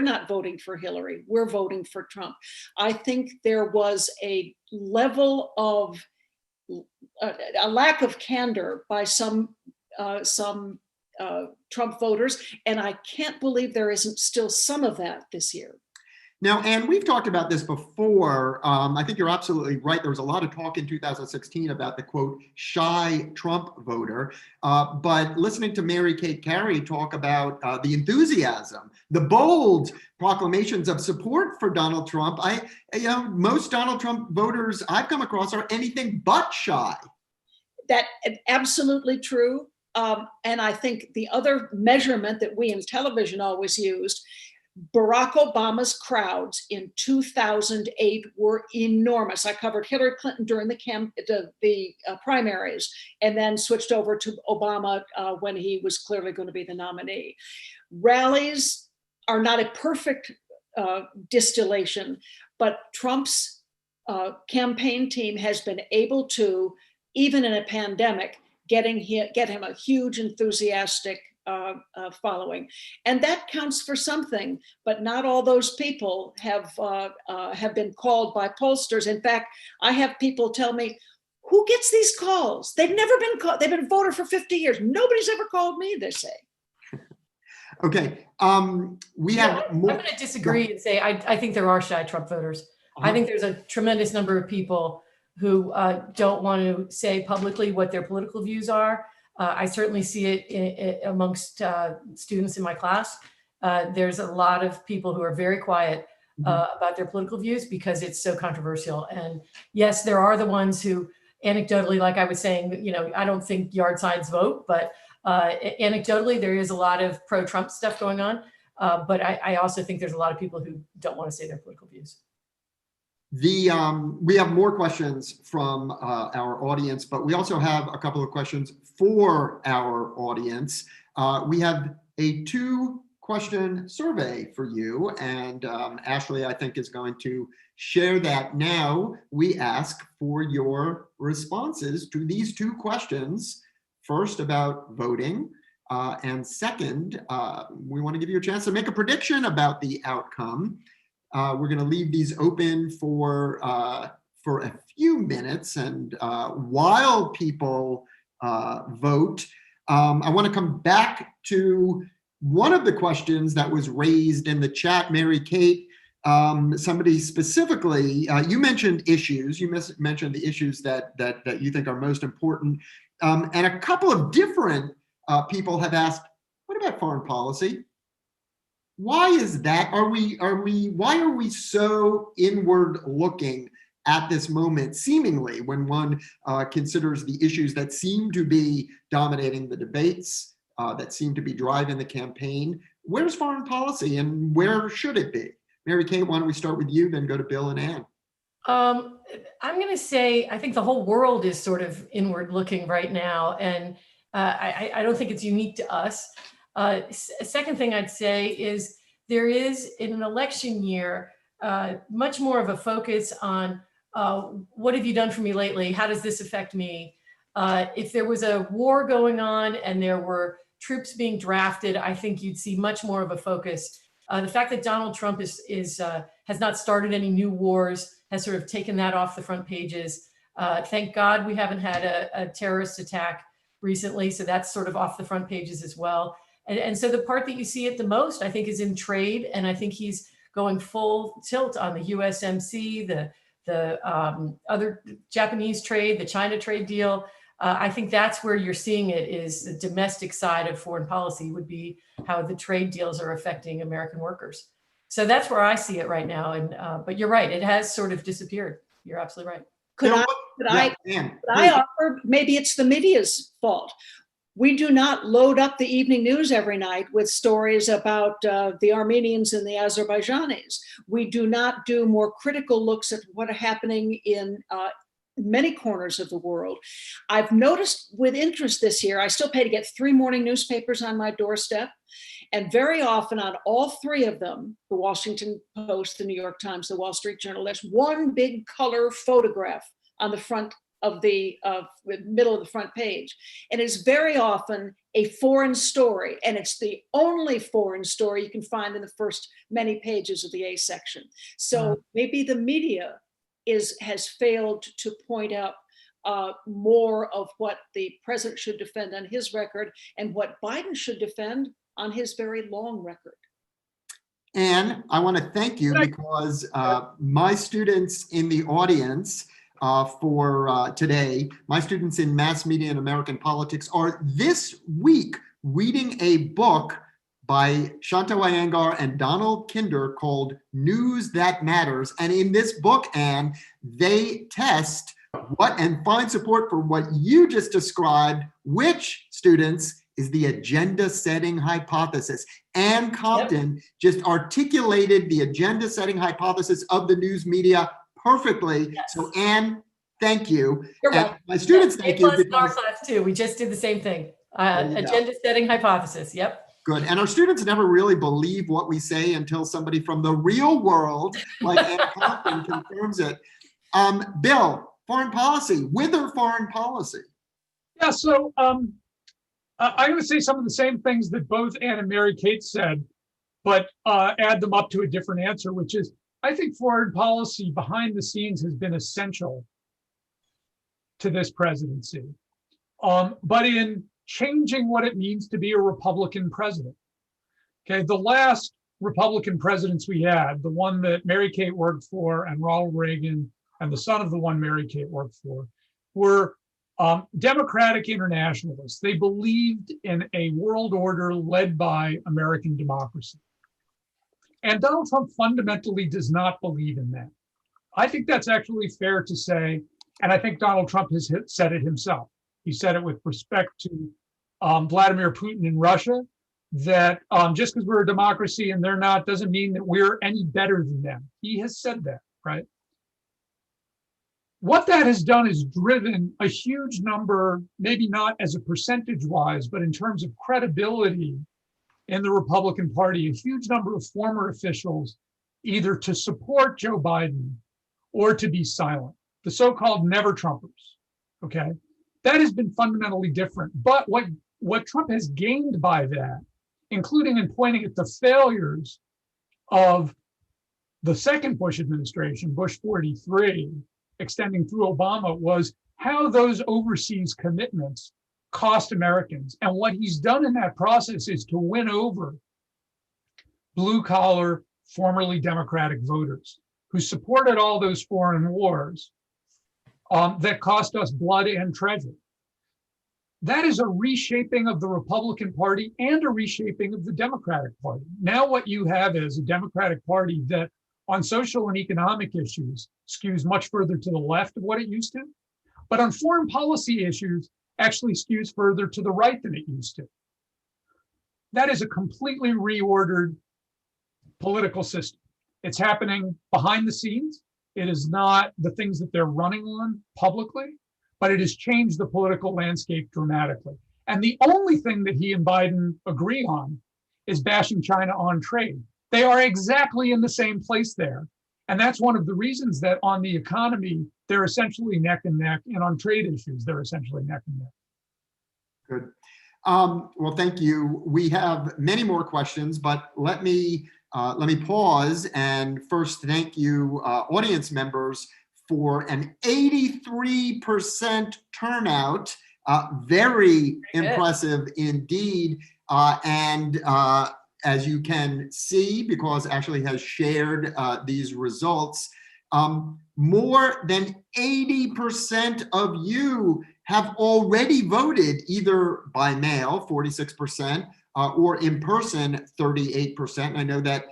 not voting for Hillary, we're voting for Trump. I think there was a level of a lack of candor by some Trump voters, and I can't believe there isn't still some of that this year. Now, Ann, we've talked about this before. I think you're absolutely right. There was a lot of talk in 2016 about the, quote, shy Trump voter. But listening to Mary Kate Cary talk about the enthusiasm, the bold proclamations of support for Donald Trump, most Donald Trump voters I've come across are anything but shy. That's absolutely true. And I think the other measurement that we in television always used, Barack Obama's crowds in 2008 were enormous. I covered Hillary Clinton during the primaries, and then switched over to Obama when he was clearly going to be the nominee. Rallies are not a perfect distillation, but Trump's campaign team has been able to, even in a pandemic, get him a huge enthusiastic following, and that counts for something. But not all those people have been called by pollsters. In fact, I have people tell me, "Who gets these calls? They've never been called. They've been a voter for 50 years. Nobody's ever called me." They say. Okay, we have more. I'm going to disagree and say I think there are shy Trump voters. I think there's a tremendous number of people who don't want to say publicly what their political views are. I certainly see it amongst students in my class. There's a lot of people who are very quiet about their political views because it's so controversial. And yes, there are the ones who anecdotally, like I was saying, I don't think yard signs vote, but anecdotally, there is a lot of pro-Trump stuff going on. But I also think there's a lot of people who don't want to say their political views. We have more questions from our audience, but we also have a couple of questions for our audience. We have a 2-question survey for you, and Ashley, I think, is going to share that now. We ask for your responses to these 2 questions. First, about voting, and second, we want to give you a chance to make a prediction about the outcome. We're going to leave these open for a few minutes, and while people vote, I want to come back to one of the questions that was raised in the chat. Mary Kate, somebody specifically, you mentioned issues. You mentioned the issues that you think are most important, and a couple of different people have asked, "What about foreign policy? Why is that? Why are we so inward looking at this moment, seemingly, when one considers the issues that seem to be dominating the debates, that seem to be driving the campaign? Where's foreign policy, and where should it be?" Mary Kate, why don't we start with you, then go to Bill and Ann? I'm going to say, I think the whole world is sort of inward looking right now, and I don't think it's unique to us. Second thing I'd say is there is, in an election year, much more of a focus on what have you done for me lately? How does this affect me? If there was a war going on and there were troops being drafted, I think you'd see much more of a focus. The fact that Donald Trump has not started any new wars has sort of taken that off the front pages. Thank God we haven't had a terrorist attack recently, so that's sort of off the front pages as well. And so the part that you see it the most, I think, is in trade. And I think he's going full tilt on the USMC, the other Japanese trade, the China trade deal. I think that's where you're seeing it, is the domestic side of foreign policy would be how the trade deals are affecting American workers. So that's where I see it right now. And but you're right, it has sort of disappeared. You're absolutely right. Could I offer, maybe it's the media's fault. We do not load up the evening news every night with stories about the Armenians and the Azerbaijanis. We do not do more critical looks at what are happening in many corners of the world. I've noticed with interest this year, I still pay to get 3 morning newspapers on my doorstep. And very often on all 3 of them, the Washington Post, the New York Times, the Wall Street Journal, there's one big color photograph on the front of the middle of the front page. And it's very often a foreign story, and it's the only foreign story you can find in the first many pages of the A section. So maybe the media has failed to point out more of what the president should defend on his record and what Biden should defend on his very long record. Ann, I want to thank you because my students in the audience for today, my students in mass media and American politics, are this week reading a book by Shanta Iyengar and Donald Kinder called News That Matters. And in this book, Ann, they test what and find support for what you just described, which, students, is the agenda setting hypothesis. Ann Compton just articulated the agenda setting hypothesis of the news media perfectly. Yes. So Ann, thank you. You're And welcome. my students, thank you. In our class too. We just did the same thing. Agenda setting hypothesis. Yep. Good. And our students never really believe what we say until somebody from the real world, like Ann Compton, confirms it. Bill, foreign policy, with or foreign policy? Yeah, so I'm going to say some of the same things that both Ann and Mary Kate said, but add them up to a different answer, which is, I think foreign policy behind the scenes has been essential to this presidency, but in changing what it means to be a Republican president. Okay, the last Republican presidents we had, the one that Mary Kate worked for and Ronald Reagan and the son of the one Mary Kate worked for, were democratic internationalists. They believed in a world order led by American democracy. And Donald Trump fundamentally does not believe in that. I think that's actually fair to say, and I think Donald Trump has said it himself. He said it with respect to Vladimir Putin in Russia, that just because we're a democracy and they're not doesn't mean that we're any better than them. He has said that, right? What that has done is driven a huge number, maybe not as a percentage wise, but in terms of credibility in the Republican Party, a huge number of former officials either to support Joe Biden or to be silent, the so-called never Trumpers, okay? That has been fundamentally different. But what Trump has gained by that, including in pointing at the failures of the second Bush administration, Bush 43, extending through Obama, was how those overseas commitments cost Americans. And what he's done in that process is to win over blue collar, formerly Democratic voters who supported all those foreign wars that cost us blood and treasure. That is a reshaping of the Republican Party and a reshaping of the Democratic Party. Now what you have is a Democratic Party that on social and economic issues skews much further to the left of what it used to, but on foreign policy issues actually skews further to the right than it used to. That is a completely reordered political system. It's happening behind the scenes. It is not the things that they're running on publicly, but it has changed the political landscape dramatically. And the only thing that he and Biden agree on is bashing China on trade. They are exactly in the same place there. And that's one of the reasons that on the economy, they're essentially neck and neck, and on trade issues, they're essentially neck and neck. Good. Well, thank you. We have many more questions, but let me pause and first thank you, audience members, for an 83% turnout. Very impressive indeed. And as you can see, because Ashley has shared these results, more than 80% of you have already voted either by mail, 46%, or in person, 38%. I know that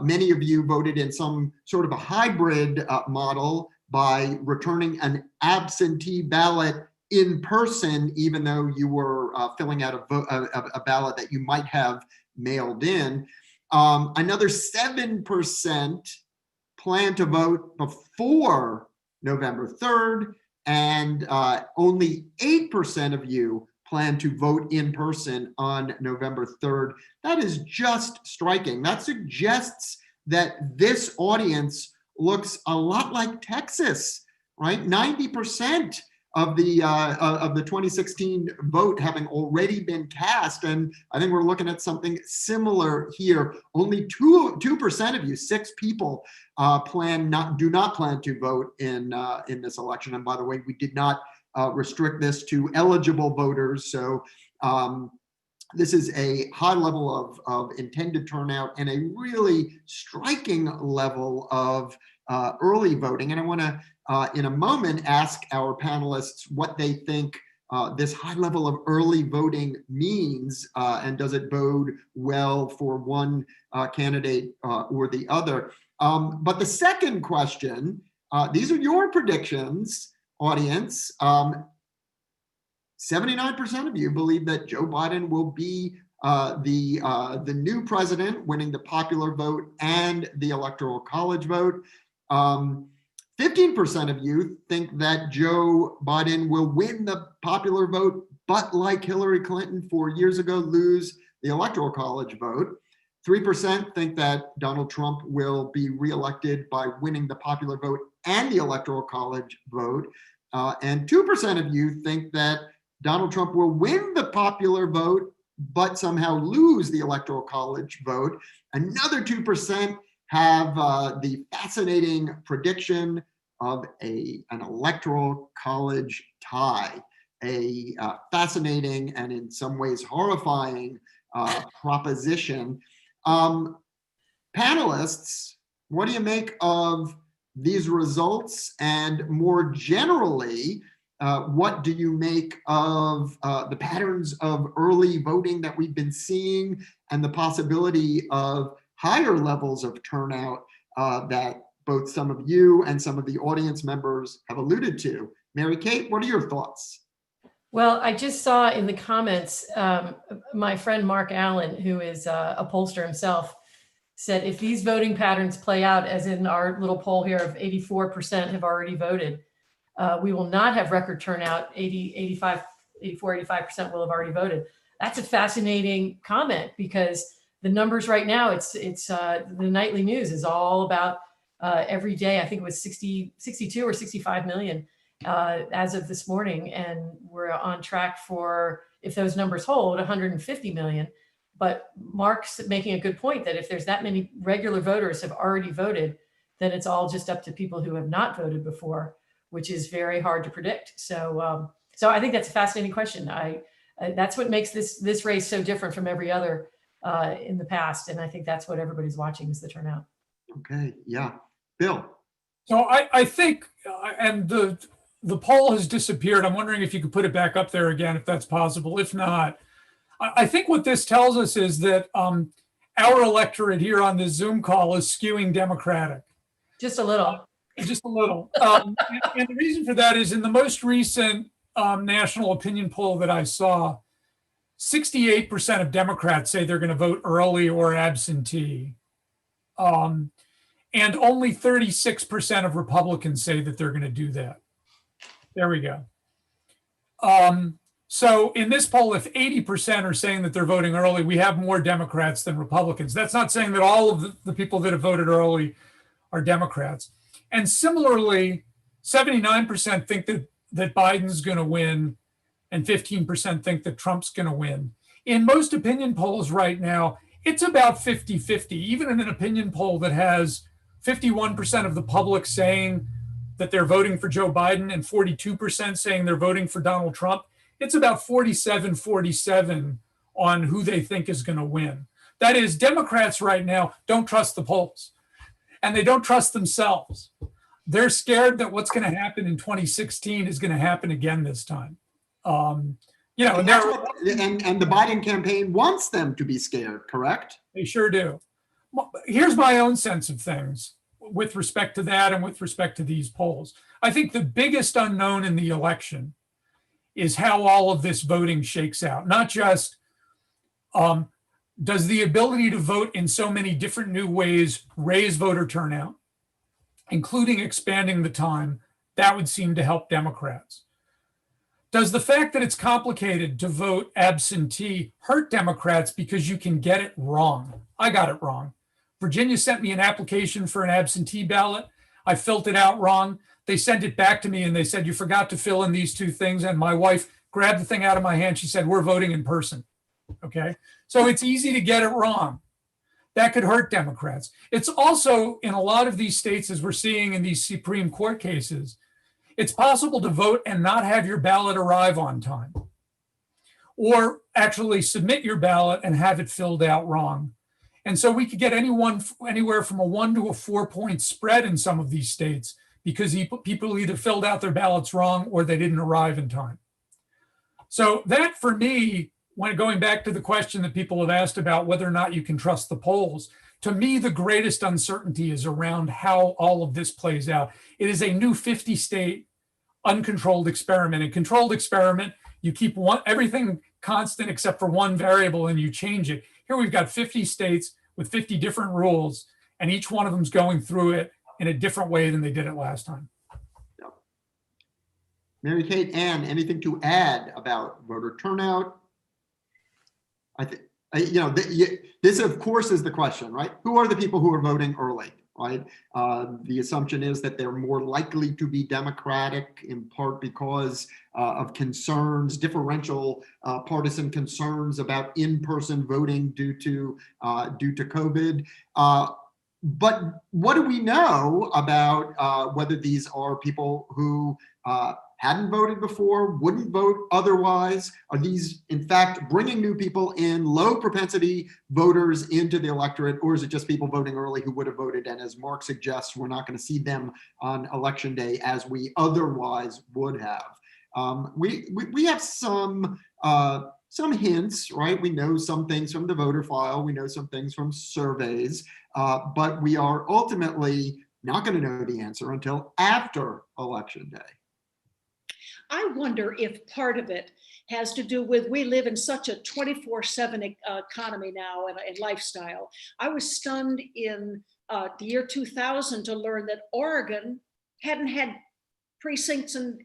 many of you voted in some sort of a hybrid model by returning an absentee ballot in person, even though you were filling out a ballot that you might have mailed in. Another 7% plan to vote before November 3rd, and only 8% of you plan to vote in person on November 3rd. That is just striking. That suggests that this audience looks a lot like Texas, right? 90% of the 2016 vote having already been cast, and I think we're looking at something similar here. Only 2% of you, 6 people, do not plan to vote in this election. And by the way, we did not restrict this to eligible voters, so this is a high level of intended turnout and a really striking level of early voting. And I want to, in a moment, ask our panelists what they think this high level of early voting means, and does it bode well for one candidate or the other. But the second question, these are your predictions, audience. 79% of you believe that Joe Biden will be the new president, winning the popular vote and the Electoral College vote. 15% of you think that Joe Biden will win the popular vote, but like Hillary Clinton 4 years ago, lose the Electoral College vote. 3% think that Donald Trump will be reelected by winning the popular vote and the Electoral College vote. And 2% of you think that Donald Trump will win the popular vote, but somehow lose the Electoral College vote. Another 2% have the fascinating prediction of an Electoral College tie, a fascinating and in some ways horrifying proposition. Panelists, what do you make of these results? And more generally, what do you make of the patterns of early voting that we've been seeing and the possibility of higher levels of turnout that both some of you and some of the audience members have alluded to? Mary Kate, what are your thoughts? Well, I just saw in the comments, my friend Mark Allen, who is a pollster himself, said if these voting patterns play out as in our little poll here of 84% have already voted, we will not have record turnout. 84, 85% will have already voted. That's a fascinating comment because the numbers right now, it's the nightly news is all about every day. I think it was 62 or 65 million as of this morning. And we're on track for, if those numbers hold, 150 million. But Mark's making a good point that if there's that many regular voters have already voted, then it's all just up to people who have not voted before, which is very hard to predict. So, so I think that's a fascinating question. That's what makes this race so different from every other in the past, and I think that's what everybody's watching is the turnout. Okay, yeah, Bill. So I think, and the poll has disappeared. I'm wondering if you could put it back up there again, if that's possible. If not, I think what this tells us is that our electorate here on this Zoom call is skewing Democratic. Just a little. Just a little. And the reason for that is in the most recent national opinion poll that I saw, 68% of Democrats say they're going to vote early or absentee. And only 36% of Republicans say that they're going to do that. There we go. So in this poll, if 80% are saying that they're voting early, we have more Democrats than Republicans. That's not saying that all of the people that have voted early are Democrats. And similarly, 79% think that Biden's going to win and 15% think that Trump's going to win. In most opinion polls right now, it's about 50-50. Even in an opinion poll that has 51% of the public saying that they're voting for Joe Biden and 42% saying they're voting for Donald Trump, it's about 47-47 on who they think is going to win. That is, Democrats right now don't trust the polls, and they don't trust themselves. They're scared that what's going to happen in 2016 is going to happen again this time. And the Biden campaign wants them to be scared, correct? They sure do. Here's my own sense of things with respect to that and with respect to these polls. I think the biggest unknown in the election is how all of this voting shakes out. Not just does the ability to vote in so many different new ways raise voter turnout, including expanding the time. That would seem to help Democrats. Does the fact that it's complicated to vote absentee hurt Democrats because you can get it wrong? I got it wrong. Virginia sent me an application for an absentee ballot. I filled it out wrong. they sent it back to me and they said, you forgot to fill in these two things. And my wife grabbed the thing out of my hand. She said, we're voting in person. Okay. So it's easy to get it wrong. That could hurt Democrats. It's also in a lot of these states, as we're seeing in these Supreme Court cases, it's possible to vote and not have your ballot arrive on time, or actually submit your ballot and have it filled out wrong. And so we could get anywhere from a 1 to a 4-point spread in some of these states because people either filled out their ballots wrong or they didn't arrive in time. So that, for me, when going back to the question that people have asked about whether or not you can trust the polls, to me, the greatest uncertainty is around how all of this plays out. It is a new 50-state uncontrolled experiment. A controlled experiment, you keep everything constant except for one variable and you change it. Here we've got 50 states with 50 different rules, and each one of them's going through it in a different way than they did it last time. Mary Kate, Ann, anything to add about voter turnout? I think, this of course is the question, right? Who are the people who are voting early, right? The assumption is that they're more likely to be Democratic, in part because of concerns, differential partisan concerns about in-person voting due to COVID. But what do we know about whether these are people who hadn't voted before, wouldn't vote otherwise? Are these, in fact, bringing new people in, low propensity voters into the electorate, or is it just people voting early who would have voted? And as Mark suggests, we're not going to see them on election day as we otherwise would have. We have some hints, right? We know some things from the voter file. We know some things from surveys, but we are ultimately not going to know the answer until after election day. I wonder if part of it has to do with, we live in such a 24/7 economy now and lifestyle. I was stunned in the year 2000 to learn that Oregon hadn't had precincts and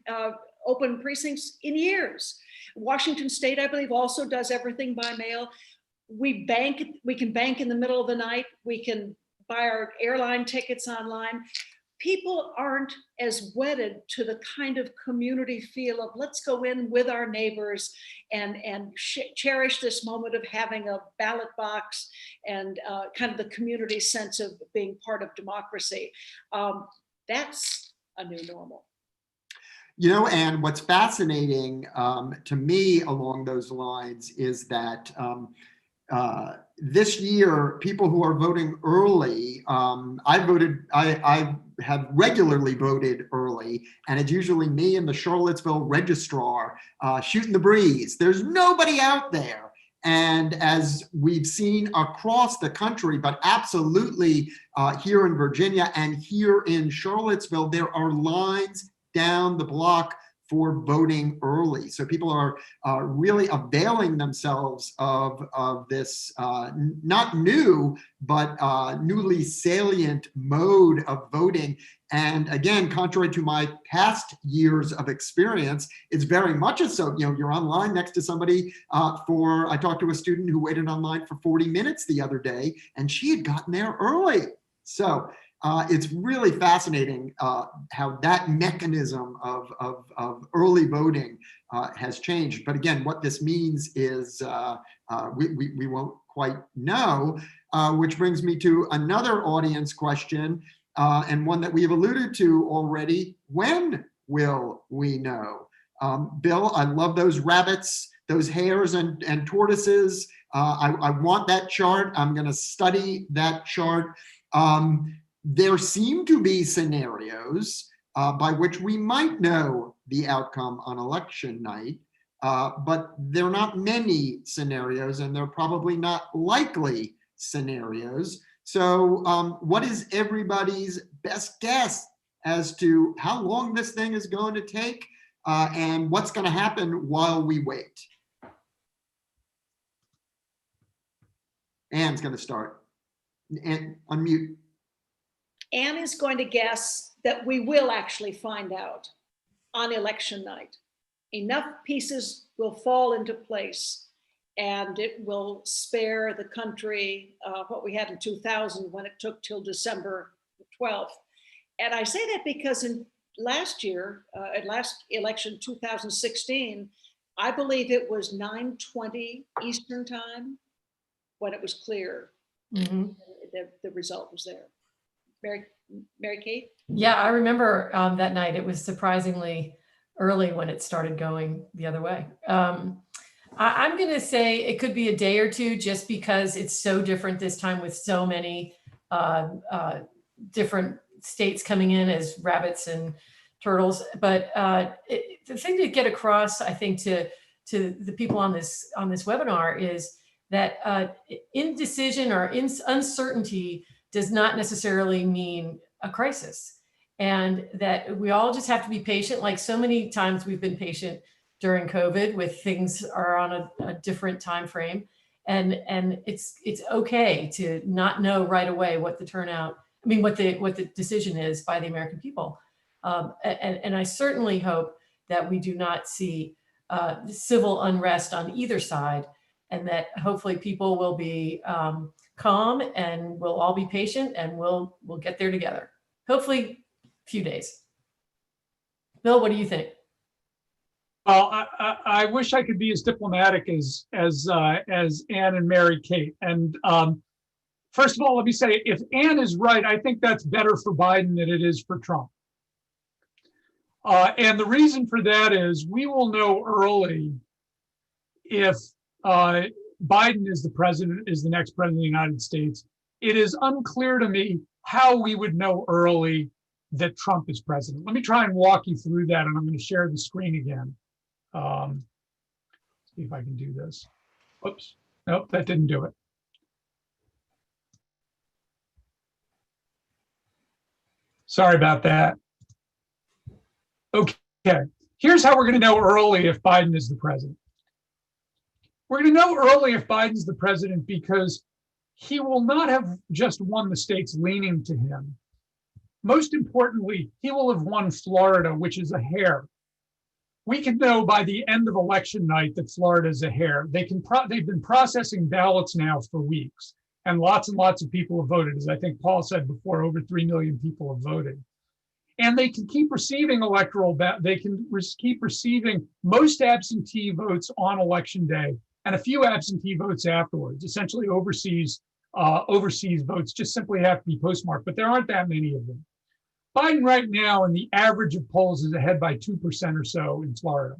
open precincts in years. Washington State, I believe, also does everything by mail. We can bank in the middle of the night. We can buy our airline tickets online. People aren't as wedded to the kind of community feel of let's go in with our neighbors and cherish this moment of having a ballot box and kind of the community sense of being part of democracy. That's a new normal. And what's fascinating to me along those lines is that this year, people who are voting early, I have regularly voted early, and it's usually me and the Charlottesville registrar shooting the breeze. There's nobody out there. And as we've seen across the country, but absolutely here in Virginia and here in Charlottesville, there are lines down the block for voting early. So people are really availing themselves of this not new, but newly salient mode of voting. And again, contrary to my past years of experience, it's very much so. You're online next to somebody I talked to a student who waited online for 40 minutes the other day, and she had gotten there early. So it's really fascinating how that mechanism of early voting has changed. But again, what this means is we won't quite know, which brings me to another audience question, and one that we have alluded to already. When will we know? Bill, I love those rabbits, those hares and tortoises. I want that chart. I'm going to study that chart. There seem to be scenarios by which we might know the outcome on election night, but there are not many scenarios, and they're probably not likely scenarios. So what is everybody's best guess as to how long this thing is going to take and what's going to happen while we wait? Ann's going to start. And unmute. Ann is going to guess that we will actually find out on election night. Enough pieces will fall into place and it will spare the country what we had in 2000 when it took till December 12th. And I say that because in last year, at last election 2016, I believe it was 9:20 Eastern time when it was clear Mhm. the result was there. Mary Kate? Yeah, I remember that night. It was surprisingly early when it started going the other way. I'm going to say it could be a day or two just because it's so different this time with so many different states coming in as rabbits and turtles. But the thing to get across, I think, to the people on this webinar is that indecision or uncertainty does not necessarily mean a crisis, and that we all just have to be patient. Like so many times we've been patient during COVID with things are on a different time frame, and it's okay to not know right away what the turnout, I mean, what the decision is by the American people. And I certainly hope that we do not see civil unrest on either side, and that hopefully people will be calm and we'll all be patient and we'll get there together. Hopefully a few days. Bill, what do you think? Well, I wish I could be as diplomatic as Ann and Mary Kate. And first of all, let me say, if Ann is right, I think that's better for Biden than it is for Trump. And the reason for that is we will know early if Biden is the next president of the United States. It is unclear to me how we would know early that Trump is president. Let me try and walk you through that, and I'm going to share the screen again. See if I can do this. Oops, nope, that didn't do it. Sorry about that. Okay, here's how we're going to know early if Biden is the president. We're going to know early if Biden's the president because he will not have just won the states leaning to him. Most importantly, he will have won Florida, which is a hair. We can know by the end of election night that Florida is a hair. They've been processing ballots now for weeks, and lots of people have voted. As I think Paul said before, over 3 million people have voted. And they can keep receiving keep receiving most absentee votes on election day and a few absentee votes afterwards. Essentially, overseas votes just simply have to be postmarked, but there aren't that many of them. Biden right now, in the average of polls, is ahead by 2% or so in Florida.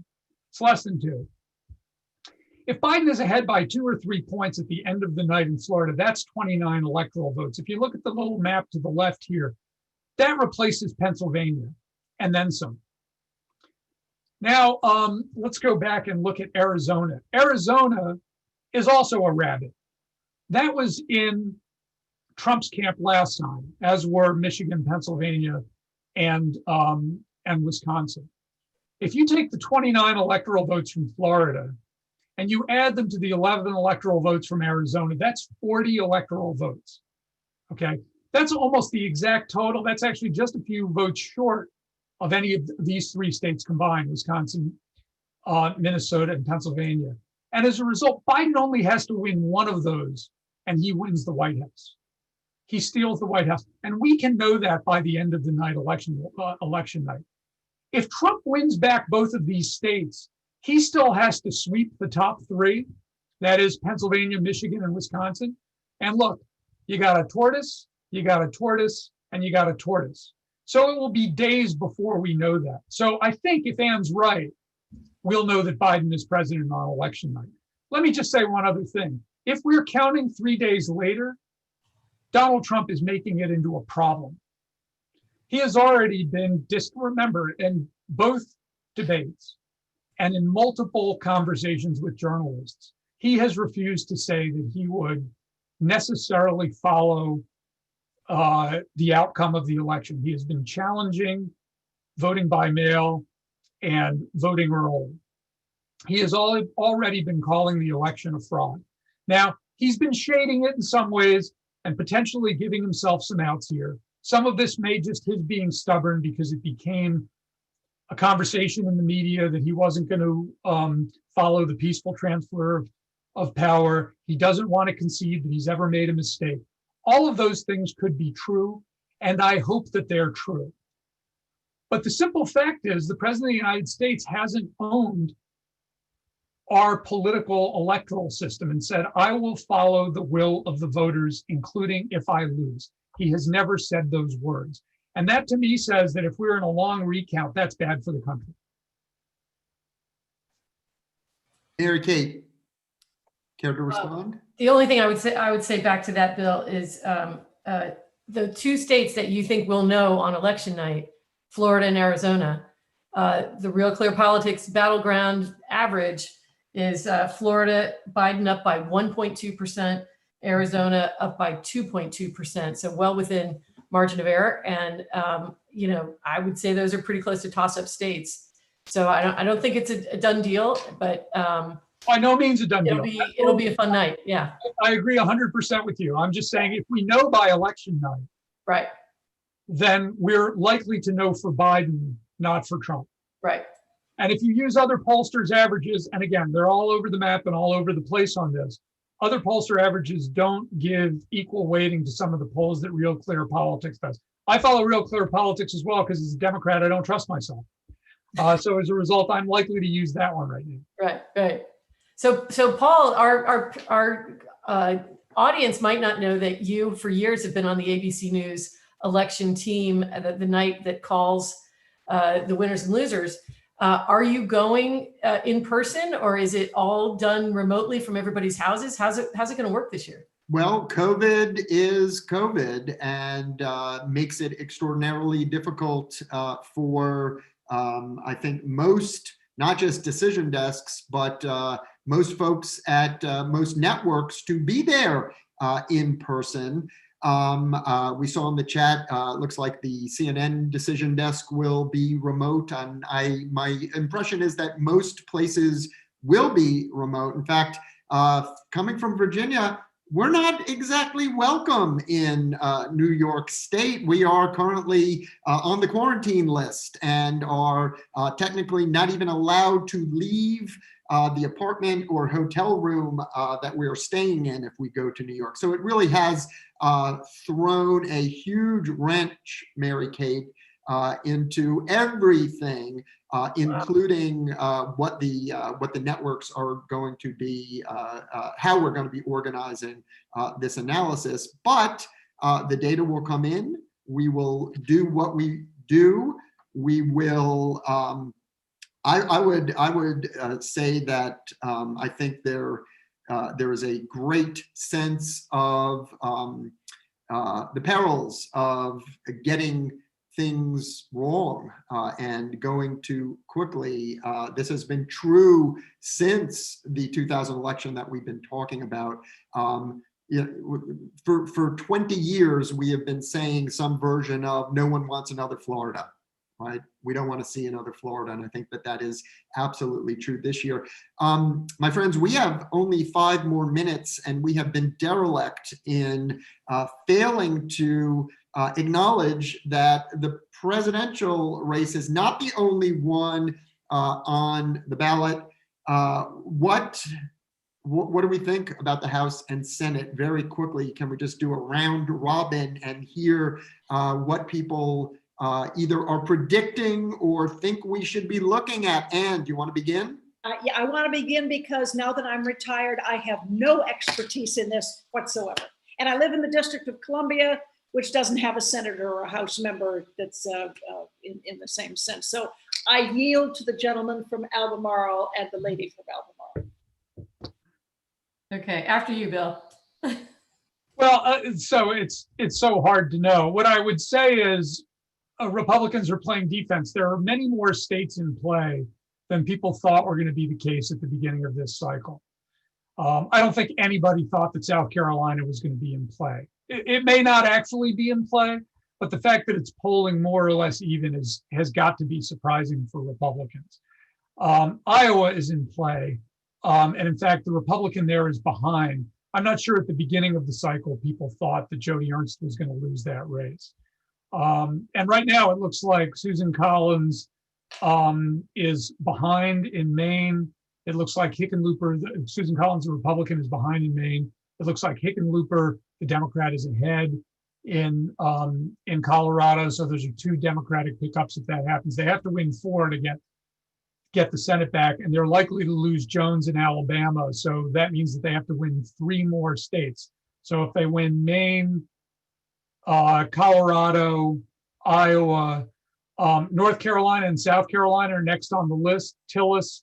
It's less than 2. If Biden is ahead by 2 or 3 points at the end of the night in Florida, that's 29 electoral votes. If you look at the little map to the left here, that replaces Pennsylvania and then some. Now, let's go back and look at Arizona. Arizona is also a rabbit. That was in Trump's camp last time, as were Michigan, Pennsylvania, and Wisconsin. If you take the 29 electoral votes from Florida and you add them to the 11 electoral votes from Arizona, that's 40 electoral votes. Okay, that's almost the exact total. That's actually just a few votes short of any of these 3 states combined, Wisconsin, Minnesota, and Pennsylvania. And as a result, Biden only has to win one of those and he wins the White House. He steals the White House. And we can know that by the end of the night, election night. If Trump wins back both of these states, he still has to sweep the top 3. That is Pennsylvania, Michigan, and Wisconsin. And look, you got a tortoise, you got a tortoise, and you got a tortoise. So it will be days before we know that. So I think if Ann's right, we'll know that Biden is president on election night. Let me just say one other thing. If we're counting 3 days later, Donald Trump is making it into a problem. He has already been, remember, in both debates and in multiple conversations with journalists, he has refused to say that he would necessarily follow the outcome of the election. He has been challenging voting by mail and voting early. He has already been calling the election a fraud. Now, he's been shading it in some ways and potentially giving himself some outs here. Some of this may just his being stubborn because it became a conversation in the media that he wasn't going to follow the peaceful transfer of power. He doesn't want to concede that he's ever made a mistake. All of those things could be true, and I hope that they're true. But the simple fact is the president of the United States hasn't owned our political electoral system and said, I will follow the will of the voters, including if I lose. He has never said those words. And that to me says that if we're in a long recount, that's bad for the country. Mary Kate, care to respond? The only thing I would say back to that, Bill, is the two states that you think will know on election night, Florida and Arizona, the Real Clear Politics battleground average is Florida, Biden up by 1.2%, Arizona up by 2.2%. So well within margin of error. And, I would say those are pretty close to toss-up states. So I don't think it's a done deal, but by no means a done deal. It'll be a fun night. Yeah. I agree 100% with you. I'm just saying if we know by election night, right, then we're likely to know for Biden, not for Trump. Right. And if you use other pollsters' averages, and again, they're all over the map and all over the place on this, other pollster averages don't give equal weighting to some of the polls that Real Clear Politics does. I follow Real Clear Politics as well because as a Democrat, I don't trust myself. So as a result, I'm likely to use that one right now. Right. So Paul, our audience might not know that you for years have been on the ABC News election team, the night that calls the winners and losers. Are you going in person, or is it all done remotely from everybody's houses? How's it going to work this year? Well, COVID is COVID and makes it extraordinarily difficult for, I think, most, not just decision desks, but most folks at most networks to be there in person. We saw in the chat, looks like the CNN decision desk will be remote. And my impression is that most places will be remote. In fact, coming from Virginia, we're not exactly welcome in New York State. We are currently on the quarantine list and are technically not even allowed to leave the apartment or hotel room that we're staying in if we go to New York. So it really has thrown a huge wrench, Mary Kate, into everything, including what the networks are going to be, how we're going to be organizing this analysis. But the data will come in. We will do what we do. We will. I would say that I think there is a great sense of the perils of getting things wrong and going too quickly. This has been true since the 2000 election that we've been talking about. For 20 years, we have been saying some version of no one wants another Florida. Right? We don't want to see another Florida. And I think that is absolutely true this year. My friends, we have only 5 more minutes and we have been derelict in failing to acknowledge that the presidential race is not the only one on the ballot. What do we think about the House and Senate? Very quickly, can we just do a round robin and hear what people either are predicting or think we should be looking at? Ann, do you want to begin? Yeah, I want to begin because now that I'm retired, I have no expertise in this whatsoever. And I live in the District of Columbia, which doesn't have a senator or a House member that's in the same sense. So I yield to the gentleman from Albemarle and the lady from Albemarle. Okay, after you, Bill. Well, so it's so hard to know. What I would say is Republicans are playing defense. There are many more states in play than people thought were going to be the case at the beginning of this cycle. I don't think anybody thought that South Carolina was going to be in play. It may not actually be in play, but the fact that it's polling more or less even has got to be surprising for Republicans. Iowa is in play, and in fact, the Republican there is behind. I'm not sure at the beginning of the cycle people thought that Joni Ernst was going to lose that race. And right now it looks like Susan Collins is behind in Maine. It looks like Hickenlooper, Susan Collins, the Republican, is behind in Maine. It looks like Hickenlooper, the Democrat, is ahead in Colorado. So those are 2 Democratic pickups if that happens. They have to win 4 to get the Senate back, and they're likely to lose Jones in Alabama. So that means that they have to win 3 more states. So if they win Maine, Colorado, Iowa, North Carolina and South Carolina are next on the list. Tillis,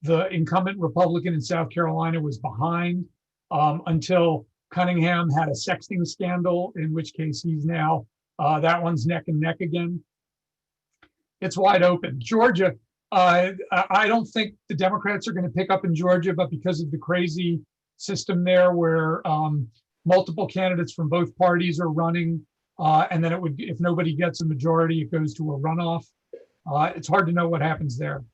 the incumbent Republican in South Carolina, was behind until Cunningham had a sexting scandal, in which case he's now, that one's neck and neck again. It's wide open. Georgia, I don't think the Democrats are going to pick up in Georgia, but because of the crazy system there where multiple candidates from both parties are running, and then it would, if nobody gets a majority, it goes to a runoff. It's hard to know what happens there.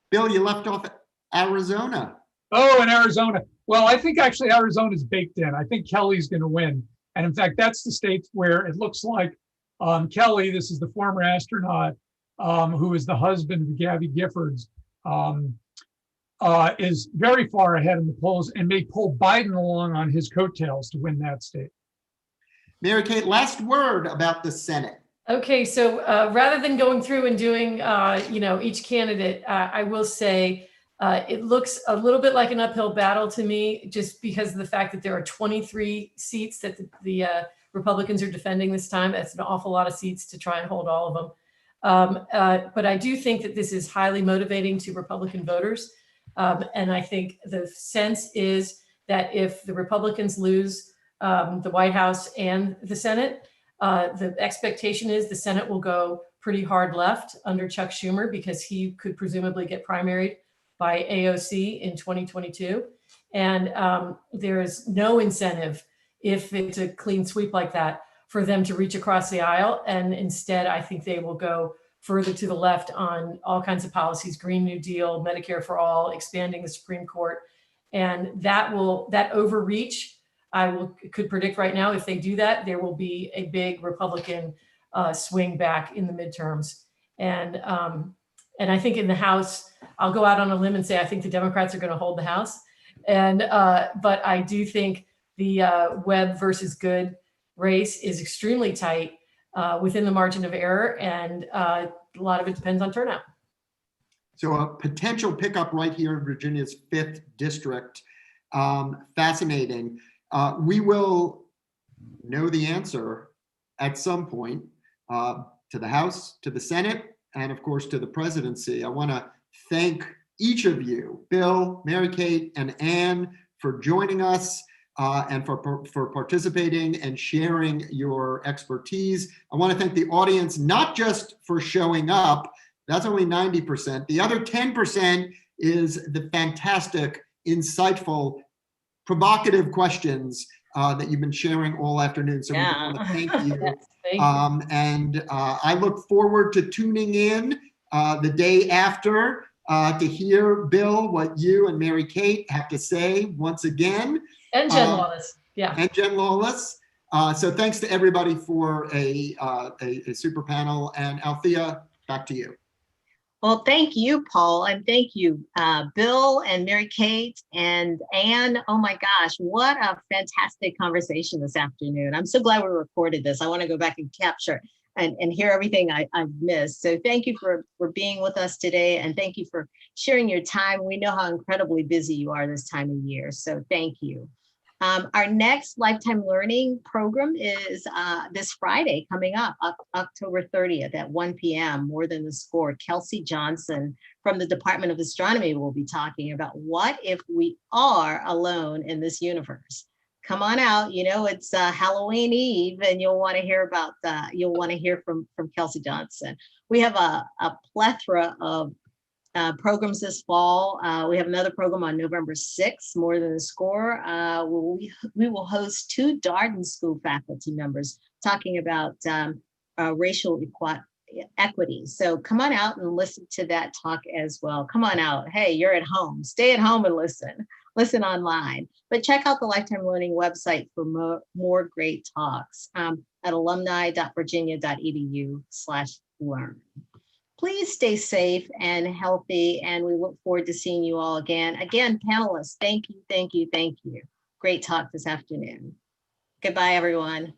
Bill, you left off Arizona. Oh, in Arizona. Well, I think actually Arizona's baked in. I think Kelly's going to win. And in fact, that's the state where it looks like Kelly, this is the former astronaut who is the husband of Gabby Giffords, is very far ahead in the polls and may pull Biden along on his coattails to win that state. Mary Kate, last word about the Senate. Okay, so rather than going through and doing, each candidate, I will say it looks a little bit like an uphill battle to me, just because of the fact that there are 23 seats that the Republicans are defending this time. That's an awful lot of seats to try and hold all of them. But I do think that this is highly motivating to Republican voters. And I think the sense is that if the Republicans lose the White House and the Senate, the expectation is the Senate will go pretty hard left under Chuck Schumer, because he could presumably get primaried by AOC in 2022. And there is no incentive, if it's a clean sweep like that, for them to reach across the aisle. And instead, I think they will go further to the left on all kinds of policies: Green New Deal, Medicare for all, expanding the Supreme Court. And that overreach, could predict right now, if they do that, there will be a big Republican swing back in the midterms. And I think in the House, I'll go out on a limb and say I think the Democrats are going to hold the House. And but I do think the Webb versus Good race is extremely tight within the margin of error, and a lot of it depends on turnout. So a potential pickup right here in Virginia's 5th district. Fascinating. We will know the answer at some point to the House, to the Senate, and of course to the presidency. I want to thank each of you, Bill, Mary Kate, and Ann, for joining us and for participating and sharing your expertise. I want to thank the audience, not just for showing up. That's only 90%. The other 10% is the fantastic, insightful, provocative questions that you've been sharing all afternoon. So we want to thank you. Yes, thank you. And I look forward to tuning in the day after to hear, Bill, what you and Mary Kate have to say once again. And Jen Lawless. Yeah. And Jen Lawless. So thanks to everybody for a super panel. And Althea, back to you. Well, thank you, Paul, and thank you, Bill and Mary Kate and Ann. Oh my gosh, what a fantastic conversation this afternoon. I'm so glad we recorded this. I want to go back and capture and hear everything I've missed. So thank you for being with us today, and thank you for sharing your time. We know how incredibly busy you are this time of year, so thank you. Our next Lifetime Learning program is this Friday coming up, October 30th at 1 p.m. More Than the Score. Kelsey Johnson from the Department of Astronomy will be talking about what if we are alone in this universe. Come on out. You know, it's Halloween Eve, and you'll want to hear about you'll want to hear from Kelsey Johnson. We have a plethora of programs this fall. We have another program on November 6th, More Than the Score. We will host 2 Darden School faculty members talking about racial equity. So come on out and listen to that talk as well. Come on out. Hey, you're at home. Stay at home and listen. Listen online. But check out the Lifetime Learning website for more great talks at alumni.virginia.edu/learn. Please stay safe and healthy, and we look forward to seeing you all again. Again, panelists, thank you, thank you, thank you. Great talk this afternoon. Goodbye, everyone.